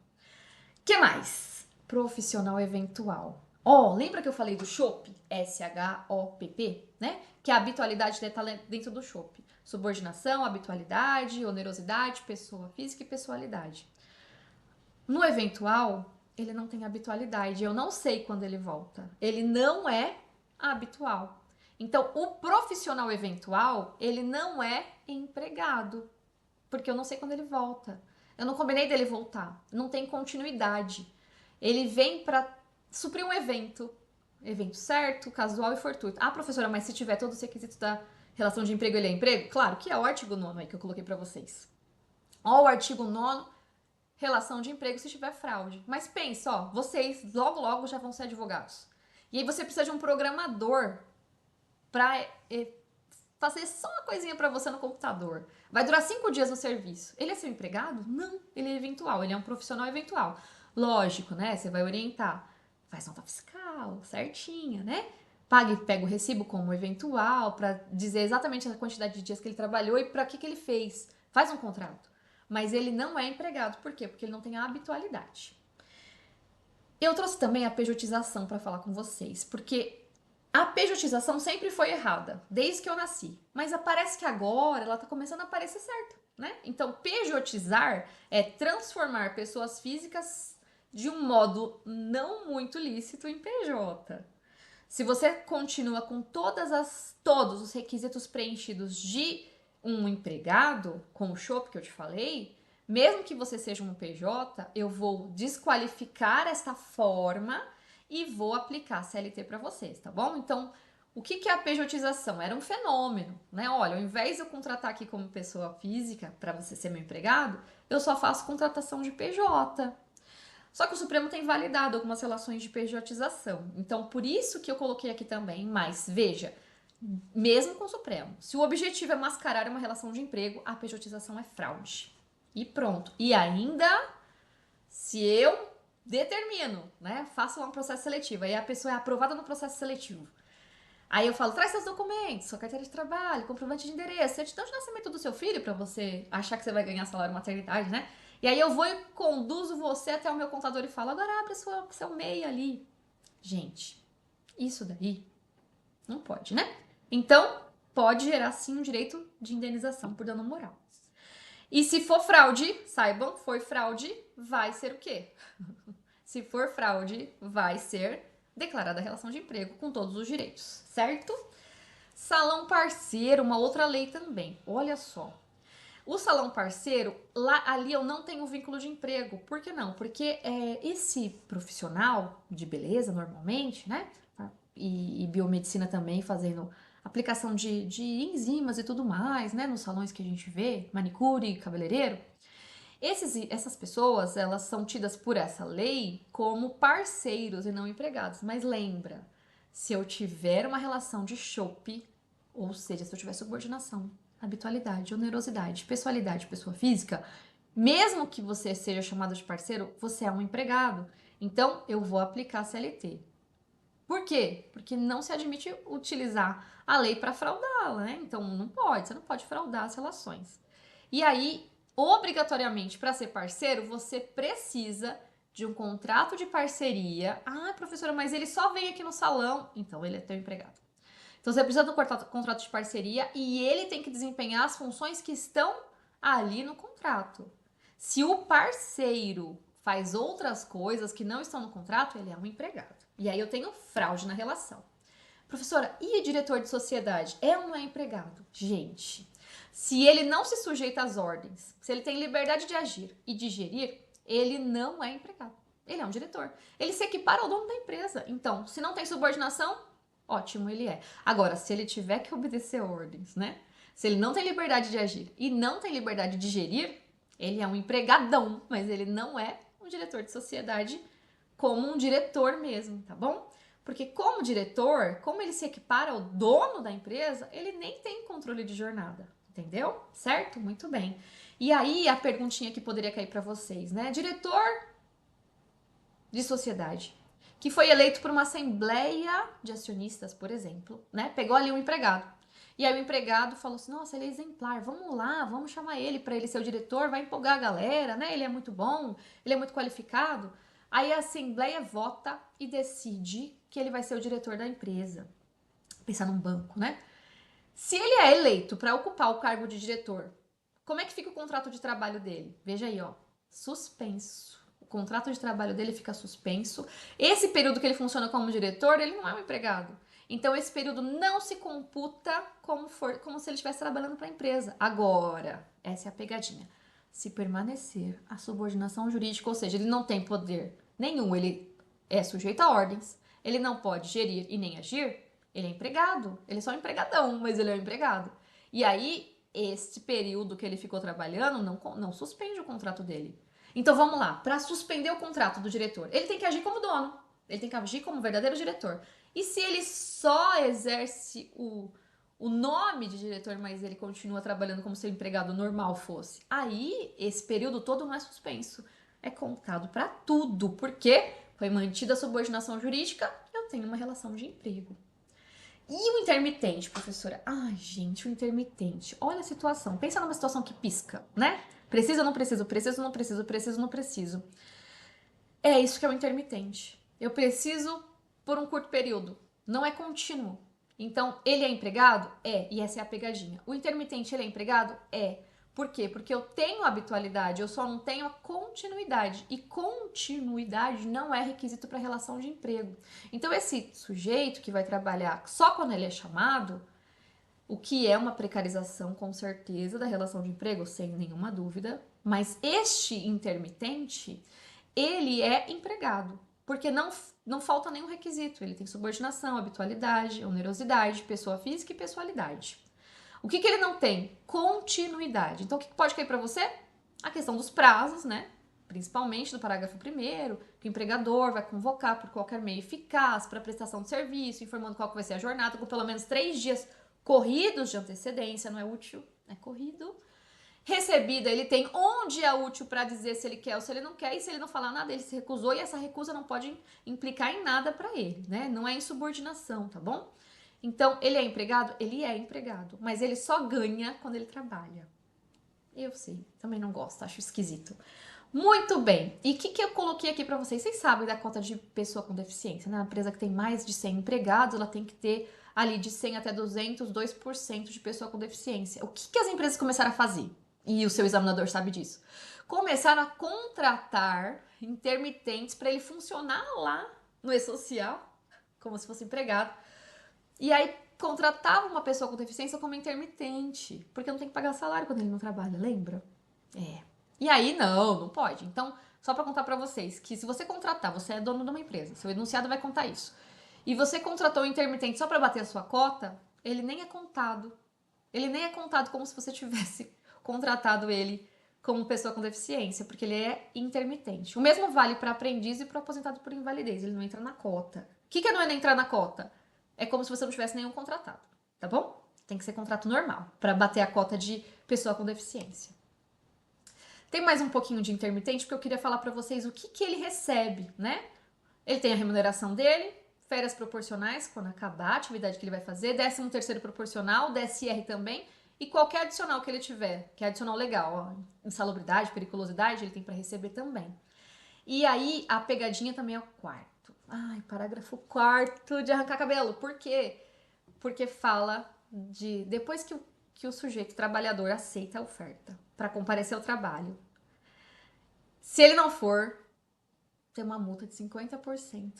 [SPEAKER 1] Que mais? Profissional eventual. Ó, lembra que eu falei do SHOP? SHOPP, né? Que a habitualidade está dentro do SHOP. Subordinação, habitualidade, onerosidade, pessoa física e pessoalidade. No eventual, ele não tem habitualidade. Eu não sei quando ele volta. Ele não é habitual. Então, o profissional eventual, ele não é empregado. Porque eu não sei quando ele volta. Eu não combinei dele voltar. Não tem continuidade. Ele vem para suprir um evento. Evento certo, casual e fortuito. Ah, professora, mas se tiver todos os requisitos da relação de emprego, ele é emprego? Claro que é o artigo 9º aí que eu coloquei para vocês. Ó, o artigo 9º, relação de emprego se tiver fraude. Mas pensa, ó, vocês logo já vão ser advogados. E aí você precisa de um programador para fazer só uma coisinha para você no computador. Vai durar 5 dias no serviço. Ele é seu empregado? Não, ele é eventual, ele é um profissional eventual. Lógico, né? Você vai orientar. Faz nota fiscal, certinha, né? Pega o recibo como eventual para dizer exatamente a quantidade de dias que ele trabalhou e para que ele fez. Faz um contrato. Mas ele não é empregado. Por quê? Porque ele não tem a habitualidade. Eu trouxe também a pejotização para falar com vocês, porque a pejotização sempre foi errada, desde que eu nasci. Mas parece que agora ela tá começando a parecer certa, né? Então, pejotizar é transformar pessoas físicas de um modo não muito lícito em PJ. Se você continua com todos os requisitos preenchidos de um empregado, com o SHOP que eu te falei, mesmo que você seja um PJ, eu vou desqualificar esta forma e vou aplicar a CLT para vocês, tá bom? Então, o que é a pejotização? Era um fenômeno, né? Olha, ao invés de eu contratar aqui como pessoa física para você ser meu empregado, eu só faço contratação de PJ. Só que o Supremo tem validado algumas relações de pejotização. Então, por isso que eu coloquei aqui também, mas veja, mesmo com o Supremo, se o objetivo é mascarar uma relação de emprego, a pejotização é fraude. E pronto. E ainda, se eu determino, né, faço lá um processo seletivo, aí a pessoa é aprovada no processo seletivo. Aí eu falo, traz seus documentos, sua carteira de trabalho, comprovante de endereço, certidão de nascimento do seu filho, para você achar que você vai ganhar salário maternidade, né? E aí eu vou e conduzo você até o meu contador e falo, agora abre seu MEI ali. Gente, isso daí não pode, né? Então, pode gerar sim um direito de indenização por dano moral. E se for fraude, saibam, foi fraude, vai ser o quê? Se for fraude, vai ser declarada a relação de emprego com todos os direitos, certo? Salão parceiro, uma outra lei também. Olha só. O salão parceiro, ali eu não tenho vínculo de emprego. Por que não? Porque esse profissional de beleza, normalmente, né? E biomedicina também, fazendo aplicação de enzimas e tudo mais, né? Nos salões que a gente vê, manicure, cabeleireiro. Essas pessoas, elas são tidas por essa lei como parceiros e não empregados. Mas lembra, se eu tiver uma relação de chope, ou seja, se eu tiver subordinação, habitualidade, onerosidade, pessoalidade, pessoa física, mesmo que você seja chamado de parceiro, você é um empregado. Então, eu vou aplicar a CLT. Por quê? Porque não se admite utilizar a lei para fraudá-la, né? Então, você não pode fraudar as relações. E aí, obrigatoriamente, para ser parceiro, você precisa de um contrato de parceria. Ah, professora, mas ele só vem aqui no salão. Então, ele é teu empregado. Então, você precisa de um contrato de parceria e ele tem que desempenhar as funções que estão ali no contrato. Se o parceiro faz outras coisas que não estão no contrato, ele é um empregado. E aí eu tenho fraude na relação. Professora, e diretor de sociedade? É ou não é empregado? Gente, se ele não se sujeita às ordens, se ele tem liberdade de agir e de gerir, ele não é empregado. Ele é um diretor. Ele se equipara ao dono da empresa. Então, se não tem subordinação, ótimo, ele é. Agora, se ele tiver que obedecer ordens, né? Se ele não tem liberdade de agir e não tem liberdade de gerir, ele é um empregadão, mas ele não é um diretor de sociedade como um diretor mesmo, tá bom? Porque como diretor, como ele se equipara ao dono da empresa, ele nem tem controle de jornada, entendeu? Certo? Muito bem. E aí a perguntinha que poderia cair para vocês, né? Diretor de sociedade, que foi eleito por uma assembleia de acionistas, por exemplo, né? Pegou ali um empregado. E aí o empregado falou assim, nossa, ele é exemplar, vamos lá, vamos chamar ele para ele ser o diretor, vai empolgar a galera, né? Ele é muito bom, ele é muito qualificado. Aí a assembleia vota e decide que ele vai ser o diretor da empresa. Pensar num banco, né? Se ele é eleito para ocupar o cargo de diretor, como é que fica o contrato de trabalho dele? Veja aí, ó, suspenso. O contrato de trabalho dele fica suspenso. Esse período que ele funciona como diretor, ele não é um empregado. Então, esse período não se computa como se ele estivesse trabalhando para a empresa. Agora, essa é a pegadinha. Se permanecer a subordinação jurídica, ou seja, ele não tem poder nenhum, ele é sujeito a ordens, ele não pode gerir e nem agir, ele é empregado. Ele é só um empregadão, mas ele é um empregado. E aí, esse período que ele ficou trabalhando não suspende o contrato dele. Então vamos lá, para suspender o contrato do diretor, ele tem que agir como dono, ele tem que agir como verdadeiro diretor. E se ele só exerce o nome de diretor, mas ele continua trabalhando como se o empregado normal fosse, aí esse período todo não é suspenso, é contado para tudo, porque foi mantida a subordinação jurídica, eu tenho uma relação de emprego. E o intermitente, professora? Ai, gente, o intermitente. Olha a situação. Pensa numa situação que pisca, né? Preciso ou não preciso? Preciso ou não preciso? Preciso ou não preciso? É isso que é o intermitente. Eu preciso por um curto período. Não é contínuo. Então, ele é empregado? É. E essa é a pegadinha. O intermitente, ele é empregado? É. Por quê? Porque eu tenho habitualidade, eu só não tenho a continuidade. E continuidade não é requisito para relação de emprego. Então, esse sujeito que vai trabalhar só quando ele é chamado, o que é uma precarização, com certeza, da relação de emprego, sem nenhuma dúvida. Mas este intermitente, ele é empregado. Porque não falta nenhum requisito. Ele tem subordinação, habitualidade, onerosidade, pessoa física e pessoalidade. O que ele não tem? Continuidade. Então, o que pode cair para você? A questão dos prazos, né? Principalmente do parágrafo 1º, que o empregador vai convocar por qualquer meio eficaz para prestação de serviço, informando qual que vai ser a jornada, com pelo menos 3 dias corridos de antecedência, não é útil, é corrido. Recebida, ele tem um dia útil para dizer se ele quer ou se ele não quer, e se ele não falar nada, ele se recusou, e essa recusa não pode implicar em nada para ele, né? Não é insubordinação, tá bom? Então, ele é empregado? Ele é empregado, mas ele só ganha quando ele trabalha. Eu sei, também não gosto, acho esquisito. Muito bem, e o que eu coloquei aqui para vocês? Vocês sabem da cota de pessoa com deficiência, né? A empresa que tem mais de 100 empregados, ela tem que ter ali de 100 até 200, 2% de pessoa com deficiência. O que as empresas começaram a fazer? E o seu examinador sabe disso. Começaram a contratar intermitentes para ele funcionar lá no E-Social, como se fosse empregado. E aí contratava uma pessoa com deficiência como intermitente, porque não tem que pagar salário quando ele não trabalha, lembra? É. E aí não pode. Então, só para contar para vocês que se você contratar, você é dono de uma empresa, seu enunciado vai contar isso. E você contratou um intermitente só para bater a sua cota, ele nem é contado. Ele nem é contado como se você tivesse contratado ele como pessoa com deficiência, porque ele é intermitente. O mesmo vale para aprendiz e para aposentado por invalidez, ele não entra na cota. O que não é entrar na cota? É como se você não tivesse nenhum contratado, tá bom? Tem que ser contrato normal, para bater a cota de pessoa com deficiência. Tem mais um pouquinho de intermitente, porque eu queria falar para vocês o que ele recebe, né? Ele tem a remuneração dele, férias proporcionais, quando acabar a atividade que ele vai fazer, 13º proporcional, DSR também, e qualquer adicional que ele tiver, que é adicional legal, ó, insalubridade, periculosidade, ele tem para receber também. E aí, a pegadinha também é o quarto. Ai, parágrafo 4º de arrancar cabelo. Por quê? Porque fala de depois que o sujeito trabalhador aceita a oferta para comparecer ao trabalho. Se ele não for, tem uma multa de 50%.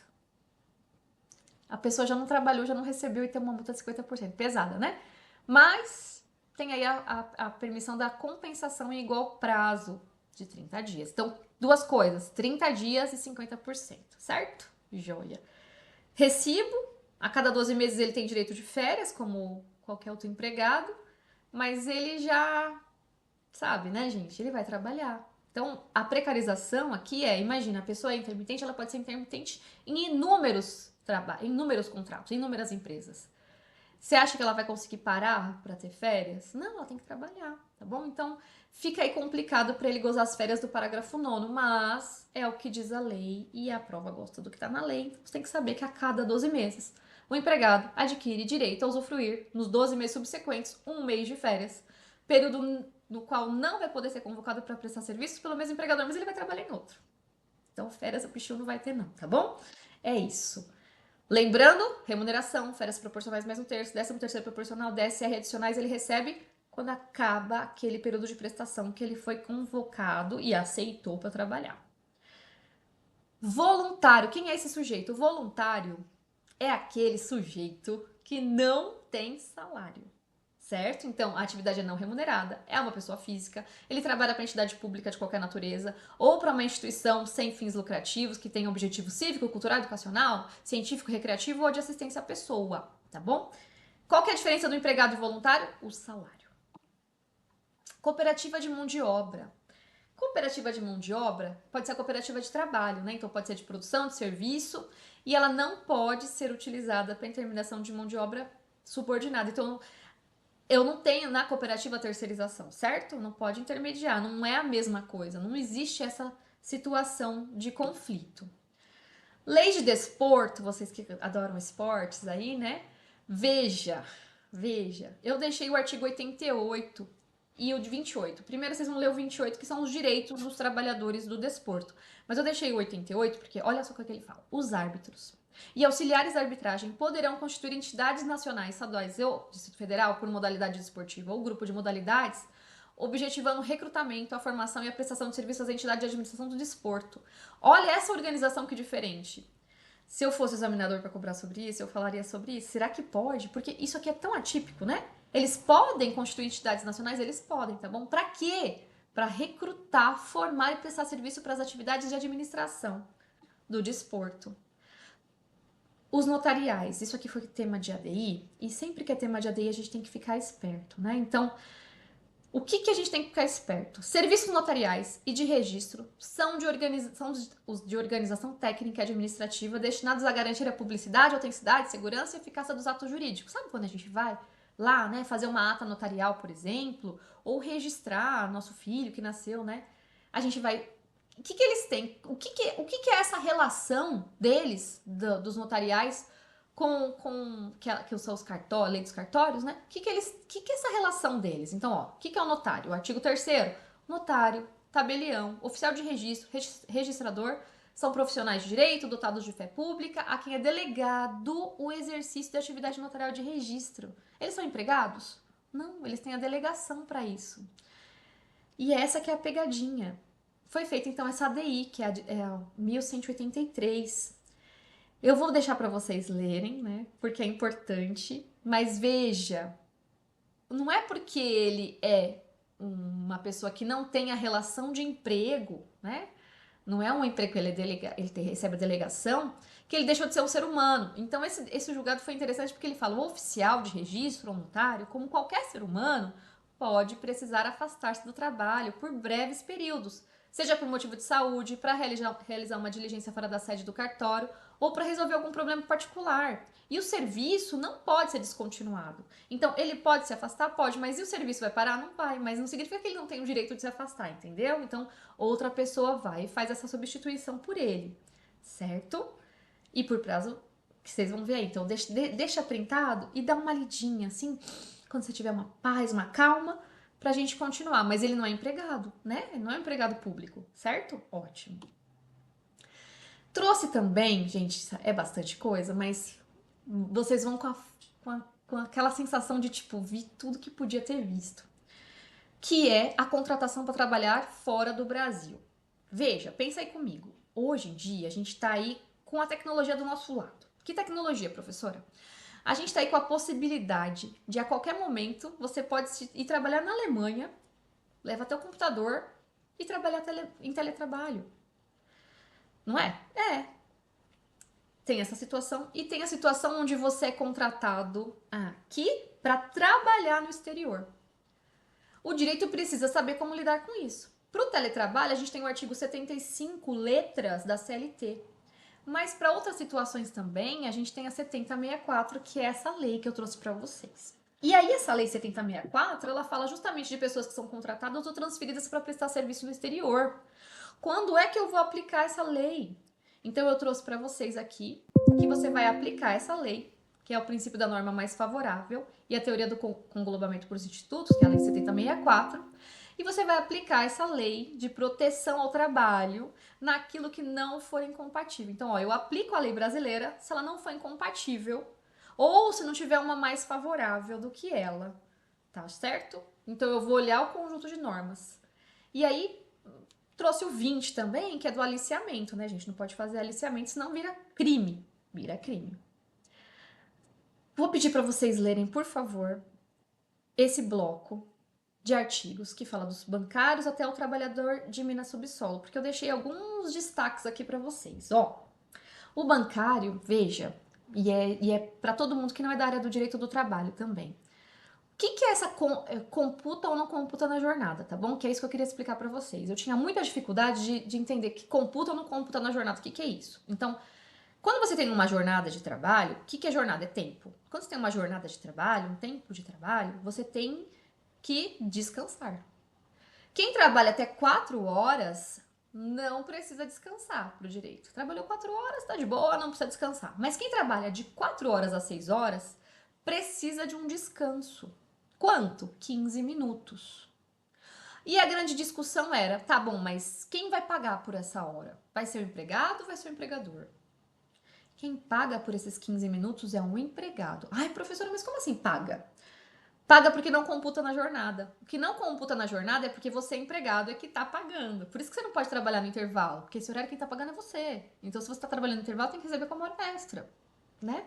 [SPEAKER 1] A pessoa já não trabalhou, já não recebeu e tem uma multa de 50%. Pesada, né? Mas tem aí a permissão da compensação em igual prazo de 30 dias. Então, duas coisas, 30 dias e 50%, certo? Joia. Recibo, a cada 12 meses ele tem direito de férias, como qualquer outro empregado, mas ele já sabe, né, gente? Ele vai trabalhar. Então, a precarização aqui é, imagina, a pessoa é intermitente, ela pode ser intermitente em inúmeros contratos, em inúmeras empresas. Você acha que ela vai conseguir parar para ter férias? Não, ela tem que trabalhar, tá bom? Então, fica aí complicado para ele gozar as férias do parágrafo 9º, mas é o que diz a lei e a prova gosta do que tá na lei. Então, você tem que saber que a cada 12 meses, o empregado adquire direito a usufruir, nos 12 meses subsequentes, um mês de férias, período no qual não vai poder ser convocado para prestar serviços pelo mesmo empregador, mas ele vai trabalhar em outro. Então, férias o bichinho não vai ter não, tá bom? É isso. Lembrando, remuneração, férias proporcionais mais um terço, 13º proporcional, DSR adicionais ele recebe quando acaba aquele período de prestação que ele foi convocado e aceitou para trabalhar. Voluntário, quem é esse sujeito? O voluntário é aquele sujeito que não tem salário, certo? Então, a atividade é não remunerada, é uma pessoa física, ele trabalha para entidade pública de qualquer natureza ou para uma instituição sem fins lucrativos que tenha objetivo cívico, cultural, educacional, científico, recreativo ou de assistência à pessoa, tá bom? Qual que é a diferença do empregado e voluntário? O salário. Cooperativa de mão de obra. Cooperativa de mão de obra pode ser a cooperativa de trabalho, né? Então pode ser de produção, de serviço, e ela não pode ser utilizada para intermediação de mão de obra subordinada. Então eu não tenho na cooperativa terceirização, certo? Não pode intermediar, não é a mesma coisa, não existe essa situação de conflito. Lei de desporto, vocês que adoram esportes aí, né? Veja, eu deixei o artigo 88 e o de 28. Primeiro vocês vão ler o 28, que são os direitos dos trabalhadores do desporto. Mas eu deixei o 88 porque olha só o que ele fala. Os árbitros e auxiliares da arbitragem poderão constituir entidades nacionais, estaduais ou Distrito Federal por modalidade esportiva ou grupo de modalidades, objetivando o recrutamento, a formação e a prestação de serviços às entidades de administração do desporto. Olha essa organização que diferente. Se eu fosse examinador para cobrar sobre isso, eu falaria sobre isso. Será que pode? Porque isso aqui é tão atípico, né? Eles podem constituir entidades nacionais? Eles podem, tá bom? Para quê? Para recrutar, formar e prestar serviço para as atividades de administração do desporto. Os notariais, isso aqui foi tema de ADI, e sempre que é tema de ADI a gente tem que ficar esperto, né? Então, o que a gente tem que ficar esperto? Serviços notariais e de registro são os de organização técnica e administrativa destinados a garantir a publicidade, autenticidade, segurança e eficácia dos atos jurídicos. Sabe quando a gente vai lá, né, fazer uma ata notarial, por exemplo, ou registrar nosso filho que nasceu, né? A gente vai... O que eles têm? O que é essa relação deles, dos notariais, que são os cartórios, lei dos cartórios, né? O que é essa relação deles? Então, ó, o que é o notário? O artigo 3º, notário, tabelião, oficial de registro, registrador, são profissionais de direito, dotados de fé pública, a quem é delegado o exercício da atividade notarial de registro. Eles são empregados? Não, eles têm a delegação para isso. E essa que é a pegadinha. Foi feita, então, essa ADI, que é a 1183. Eu vou deixar para vocês lerem, né? Porque é importante. Mas veja, não é porque ele é uma pessoa que não tem a relação de emprego, né? Não é um emprego que ele recebe a delegação, que ele deixou de ser um ser humano. Então, esse julgado foi interessante porque ele fala: o oficial de registro ou notário, como qualquer ser humano, pode precisar afastar-se do trabalho por breves períodos, seja por motivo de saúde, para realizar uma diligência fora da sede do cartório ou para resolver algum problema particular. E o serviço não pode ser descontinuado. Então, ele pode se afastar? Pode, mas e o serviço vai parar? Não vai, mas não significa que ele não tem o direito de se afastar, entendeu? Então, outra pessoa vai e faz essa substituição por ele, certo? E por prazo que vocês vão ver aí. Então, deixa printado e dá uma lidinha, assim, quando você tiver uma paz, uma calma, pra gente continuar. Mas ele não é empregado, né? Ele não é empregado público, certo? Ótimo. Trouxe também, gente, é bastante coisa, mas vocês vão com aquela sensação de, tipo, vi tudo que podia ter visto. Que é a contratação para trabalhar fora do Brasil. Veja, pensa aí comigo. Hoje em dia, a gente tá aí com a tecnologia do nosso lado. Que tecnologia, professora? A gente tá aí com a possibilidade de, a qualquer momento, você pode ir trabalhar na Alemanha, leva teu computador e trabalhar em teletrabalho. Não é? É. Tem essa situação e tem a situação onde você é contratado aqui para trabalhar no exterior. O direito precisa saber como lidar com isso. Para o teletrabalho, a gente tem o artigo 75, letras da CLT. Mas para outras situações também, a gente tem a 7064, que é essa lei que eu trouxe para vocês. E aí, essa lei 7064, ela fala justamente de pessoas que são contratadas ou transferidas para prestar serviço no exterior. Quando é que eu vou aplicar essa lei? Então, eu trouxe para vocês aqui que você vai aplicar essa lei, que é o princípio da norma mais favorável, e a teoria do conglobamento por institutos, que é a lei 7064. E você vai aplicar essa lei de proteção ao trabalho naquilo que não for incompatível. Então, ó, eu aplico a lei brasileira se ela não for incompatível ou se não tiver uma mais favorável do que ela, tá certo? Então, eu vou olhar o conjunto de normas. E aí, trouxe o 20 também, que é do aliciamento, né, gente? Não pode fazer aliciamento, senão vira crime. Vira crime. Vou pedir para vocês lerem, por favor, esse bloco de artigos que fala dos bancários até o trabalhador de mina subsolo, porque eu deixei alguns destaques aqui para vocês. Ó, o bancário, veja, e é para todo mundo que não é da área do direito do trabalho também. O que é essa computa ou não computa na jornada, tá bom? Que é isso que eu queria explicar para vocês. Eu tinha muita dificuldade de entender que computa ou não computa na jornada. O que é isso? Então, quando você tem uma jornada de trabalho, o que é jornada? É tempo. Quando você tem uma jornada de trabalho, um tempo de trabalho, você tem que descansar. Quem trabalha até 4 horas não precisa descansar pro direito. Trabalhou 4 horas, tá de boa, não precisa descansar. Mas quem trabalha de 4 horas a 6 horas precisa de um descanso. Quanto? 15 minutos. E a grande discussão era, tá bom, mas quem vai pagar por essa hora? Vai ser o empregado ou vai ser o empregador? Quem paga por esses 15 minutos é um empregado. Ai, professora, mas como assim paga? Paga porque não computa na jornada. O que não computa na jornada é porque você é empregado, é que tá pagando. Por isso que você não pode trabalhar no intervalo, porque esse horário quem tá pagando é você. Então, se você tá trabalhando no intervalo, tem que receber como hora extra, né?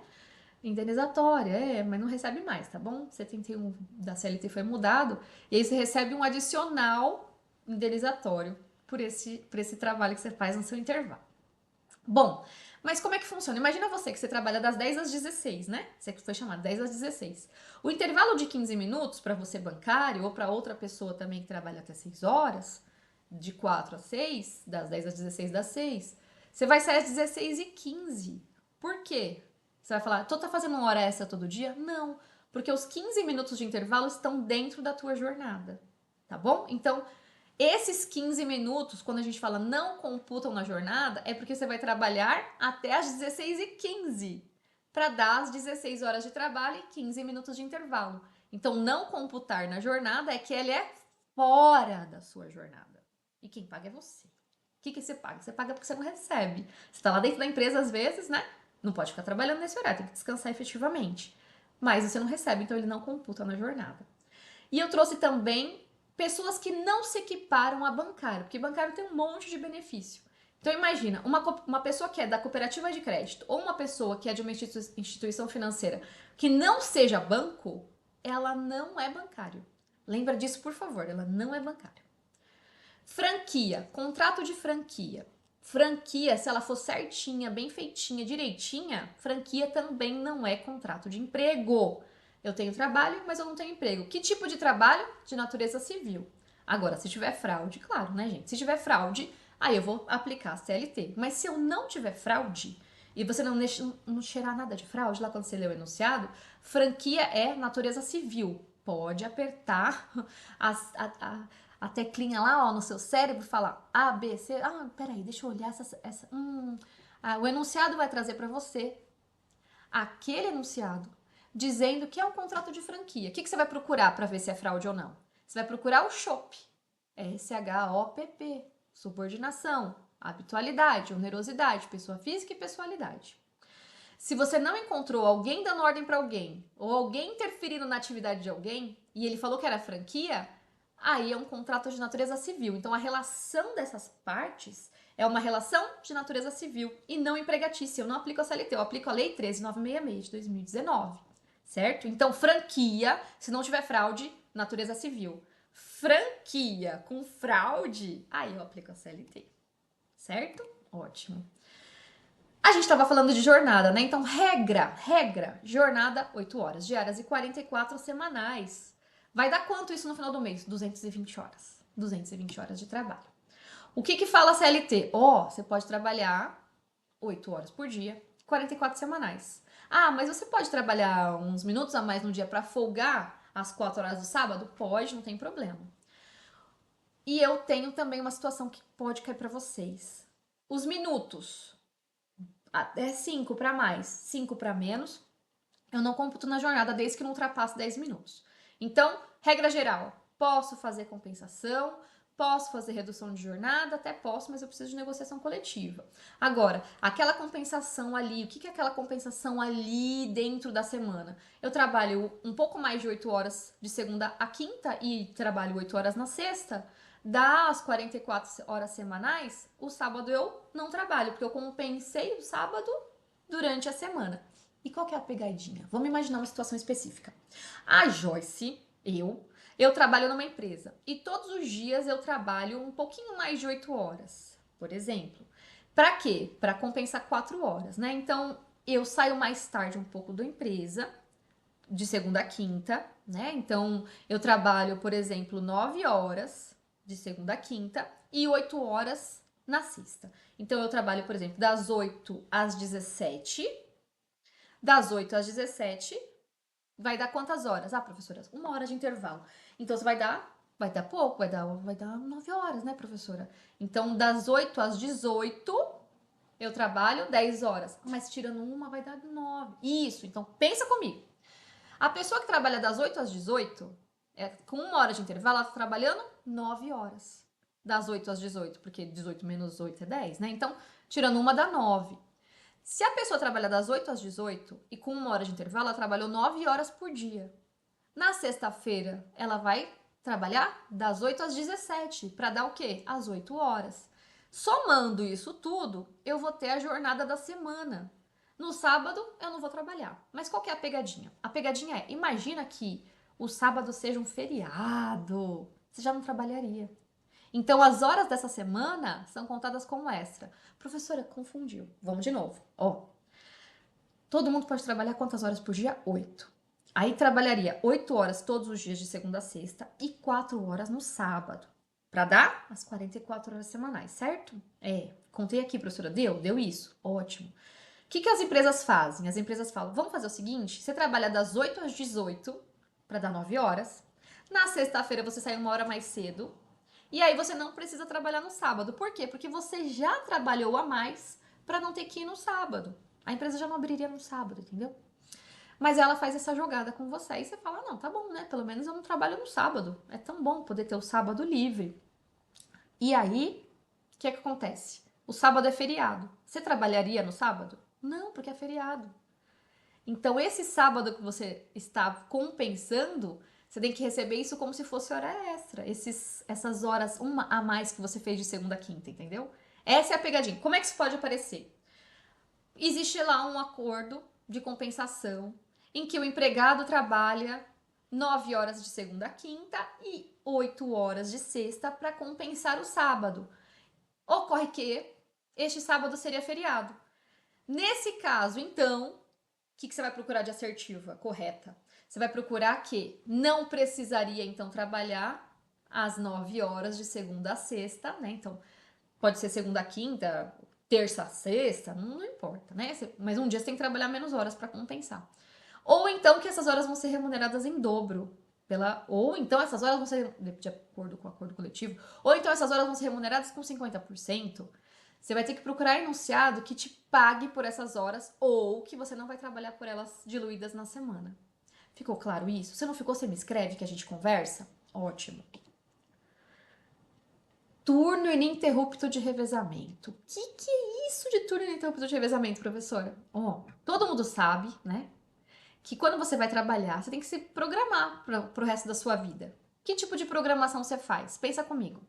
[SPEAKER 1] Indenizatória, mas não recebe mais, tá bom? 71 da CLT foi mudado, e aí você recebe um adicional indenizatório por esse trabalho que você faz no seu intervalo. Bom, mas como é que funciona? Imagina você que você trabalha das 10 às 16, né? Você que foi chamado 10 às 16. O intervalo de 15 minutos para você bancário ou para outra pessoa também que trabalha até 6 horas, de 4 às 6, das 10 às 16 das 6, você vai sair às 16h15. Por quê? Você vai falar, tô fazendo uma hora extra todo dia? Não, porque os 15 minutos de intervalo estão dentro da tua jornada, tá bom? Então, esses 15 minutos, quando a gente fala não computam na jornada, é porque você vai trabalhar até as 16h15 para dar as 16 horas de trabalho e 15 minutos de intervalo. Então, não computar na jornada é que ele é fora da sua jornada. E quem paga é você. O que você paga? Você paga porque você não recebe. Você está lá dentro da empresa às vezes, né? Não pode ficar trabalhando nesse horário, tem que descansar efetivamente. Mas você não recebe, então ele não computa na jornada. E eu trouxe também pessoas que não se equiparam a bancário, porque bancário tem um monte de benefício. Então imagina, uma pessoa que é da cooperativa de crédito ou uma pessoa que é de uma instituição financeira que não seja banco, ela não é bancário. Lembra disso, por favor, ela não é bancário. Franquia, contrato de franquia. Franquia, se ela for certinha, bem feitinha, direitinha, franquia também não é contrato de emprego. Eu tenho trabalho, mas eu não tenho emprego. Que tipo de trabalho? De natureza civil. Agora, se tiver fraude, claro, né, gente? Se tiver fraude, aí eu vou aplicar a CLT. Mas se eu não tiver fraude, e você não cheirar nada de fraude lá quando você lê o enunciado, franquia é natureza civil. Pode apertar a teclinha lá, ó, no seu cérebro, falar A, B, C. Ah, peraí, deixa eu olhar essa. O enunciado vai trazer para você aquele enunciado dizendo que é um contrato de franquia. O que você vai procurar para ver se é fraude ou não? Você vai procurar o SHOP. SHOPP. Subordinação, habitualidade, onerosidade, pessoa física e pessoalidade. Se você não encontrou alguém dando ordem para alguém ou alguém interferindo na atividade de alguém e ele falou que era franquia, aí é um contrato de natureza civil. Então a relação dessas partes é uma relação de natureza civil e não empregatícia. Eu não aplico a CLT, eu aplico a Lei 13.966 de 2019, certo? Então franquia, se não tiver fraude, natureza civil. Franquia com fraude, aí eu aplico a CLT, certo? Ótimo. A gente estava falando de jornada, né? Então, regra, jornada 8 horas diárias e 44 semanais. Vai dar quanto isso no final do mês? 220 horas. 220 horas de trabalho. O que fala a CLT? Você pode trabalhar 8 horas por dia, 44 semanais. Ah, mas você pode trabalhar uns minutos a mais no dia para folgar às 4 horas do sábado? Pode, não tem problema. E eu tenho também uma situação que pode cair para vocês. Os minutos. É 5 para mais, 5 para menos, eu não computo na jornada desde que não ultrapasse 10 minutos. Então, regra geral, Posso fazer compensação, posso fazer redução de jornada, até posso, mas eu preciso de negociação coletiva. Agora, aquela compensação ali, o que é aquela compensação ali dentro da semana? Eu trabalho um pouco mais de 8 horas de segunda a quinta e trabalho 8 horas na sexta. Das 44 horas semanais, o sábado eu não trabalho, porque eu compensei o sábado durante a semana. E qual que é a pegadinha? Vamos imaginar uma situação específica. A Joyce, eu trabalho numa empresa e todos os dias eu trabalho um pouquinho mais de 8 horas, por exemplo. Para quê? Para compensar 4 horas, né? Então, eu saio mais tarde um pouco da empresa, de segunda a quinta, né? Então, eu trabalho, por exemplo, 9 horas de segunda a quinta e 8 horas na sexta. Então, eu trabalho, por exemplo, das 8 às 17. Das 8 às 17, vai dar quantas horas? Ah, professora, 1 hora de intervalo. Então, você vai dar pouco, vai dar 9 horas, né, professora? Então, das 8 às 18, eu trabalho 10 horas. Mas tirando uma, vai dar 9. Isso, então pensa comigo. A pessoa que trabalha das 8 às 18, com 1 hora de intervalo, ela tá trabalhando 9 horas. Das 8 às 18, porque 18 menos 8 é 10, né? Então, tirando uma, dá 9. Se a pessoa trabalha das 8 às 18 e com 1 hora de intervalo, ela trabalhou 9 horas por dia. Na sexta-feira, ela vai trabalhar das 8 às 17, para dar o quê? As 8 horas. Somando isso tudo, eu vou ter a jornada da semana. No sábado, eu não vou trabalhar. Mas qual que é a pegadinha? A pegadinha é, imagina que o sábado seja um feriado. Você já não trabalharia. Então, as horas dessa semana são contadas como extra. Professora, confundiu. Vamos de novo. Todo mundo pode trabalhar quantas horas por dia? 8. Aí trabalharia 8 horas todos os dias de segunda a sexta e 4 horas no sábado. Para dar as 44 horas semanais, certo? Contei aqui, professora. Deu isso? Ótimo. O que as empresas fazem? As empresas falam, vamos fazer o seguinte, você trabalha das 8 às 18 para dar 9 horas. Na sexta-feira você sai 1 hora mais cedo. E aí você não precisa trabalhar no sábado. Por quê? Porque você já trabalhou a mais para não ter que ir no sábado. A empresa já não abriria no sábado, entendeu? Mas ela faz essa jogada com você e você fala, não, tá bom, né? Pelo menos eu não trabalho no sábado. É tão bom poder ter o sábado livre. E aí, o que acontece? O sábado é feriado. Você trabalharia no sábado? Não, porque é feriado. Então, esse sábado que você está compensando, você tem que receber isso como se fosse hora extra. Essas horas, uma a mais que você fez de segunda a quinta, entendeu? Essa é a pegadinha. Como é que isso pode aparecer? Existe lá um acordo de compensação em que o empregado trabalha 9 horas de segunda a quinta e 8 horas de sexta para compensar o sábado. Ocorre que este sábado seria feriado. Nesse caso, então, o que você vai procurar de assertiva correta? Você vai procurar que não precisaria, então, trabalhar às 9 horas de segunda a sexta, né? Então, pode ser segunda a quinta, terça a sexta, não importa, né? Mas um dia você tem que trabalhar menos horas para compensar. Ou então que essas horas vão ser remuneradas em dobro. Ou então essas horas vão ser, de acordo com o acordo coletivo, ou então essas horas vão ser remuneradas com 50%. Você vai ter que procurar enunciado que te pague por essas horas ou que você não vai trabalhar por elas diluídas na semana. Ficou claro isso? Se não ficou, você me escreve que a gente conversa? Ótimo. Turno ininterrupto de revezamento. O que é isso de turno ininterrupto de revezamento, professora? Todo mundo sabe, né? Que quando você vai trabalhar, você tem que se programar para o resto da sua vida. Que tipo de programação você faz? Pensa comigo.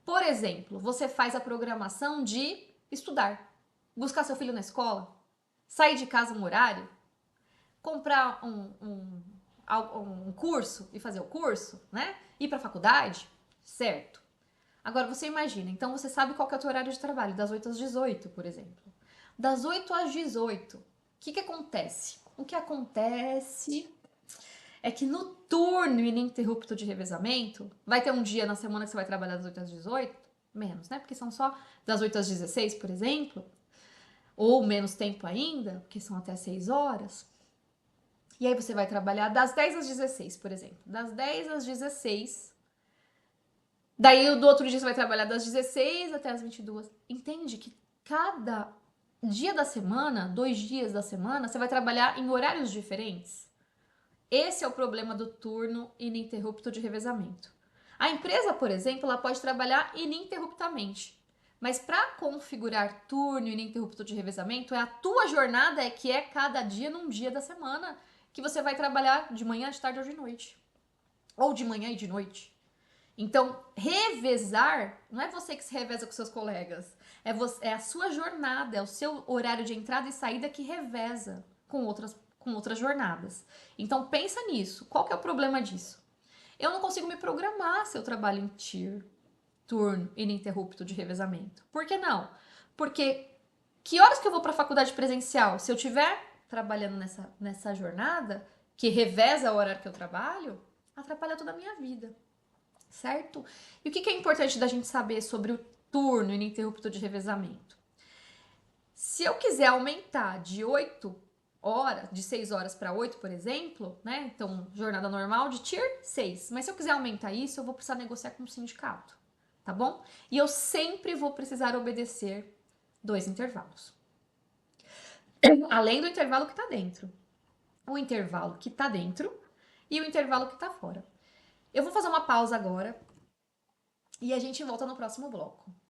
[SPEAKER 1] Por exemplo, você faz a programação de estudar, buscar seu filho na escola, sair de casa no horário, comprar um curso e fazer o curso, né? Ir para a faculdade, certo? Agora você imagina, então você sabe qual que é o teu horário de trabalho, das 8 às 18, por exemplo. Das 8 às 18, o que acontece? O que acontece é que no turno ininterrupto de revezamento, vai ter um dia na semana que você vai trabalhar das 8 às 18, menos, né? Porque são só das 8 às 16, por exemplo, ou menos tempo ainda, porque são até 6 horas. E aí você vai trabalhar das 10 às 16, por exemplo. Das 10 às 16. Daí do outro dia você vai trabalhar das 16 até as 22. Entende que cada dia da semana, 2 dias da semana, você vai trabalhar em horários diferentes? Esse é o problema do turno ininterrupto de revezamento. A empresa, por exemplo, ela pode trabalhar ininterruptamente. Mas para configurar turno ininterrupto de revezamento, é a tua jornada que é cada dia num dia da semana que você vai trabalhar de manhã, de tarde ou de noite. Ou de manhã e de noite. Então, revezar não é você que se reveza com seus colegas. É a sua jornada, é o seu horário de entrada e saída que reveza com outras jornadas. Então, pensa nisso. Qual que é o problema disso? Eu não consigo me programar se eu trabalho em turno ininterrupto de revezamento. Por que não? Porque que horas que eu vou para a faculdade presencial? Se eu estiver trabalhando nessa jornada, que reveza o horário que eu trabalho, atrapalha toda a minha vida, certo? E o que é importante da gente saber sobre o turno ininterrupto de revezamento? Se eu quiser aumentar de 8 horas, de 6 horas para 8, por exemplo, né? Então, jornada normal de tier 6. Mas se eu quiser aumentar isso, eu vou precisar negociar com o sindicato, tá bom? E eu sempre vou precisar obedecer 2 intervalos. Além do intervalo que tá dentro. O intervalo que tá dentro e o intervalo que tá fora. Eu vou fazer uma pausa agora e a gente volta no próximo bloco.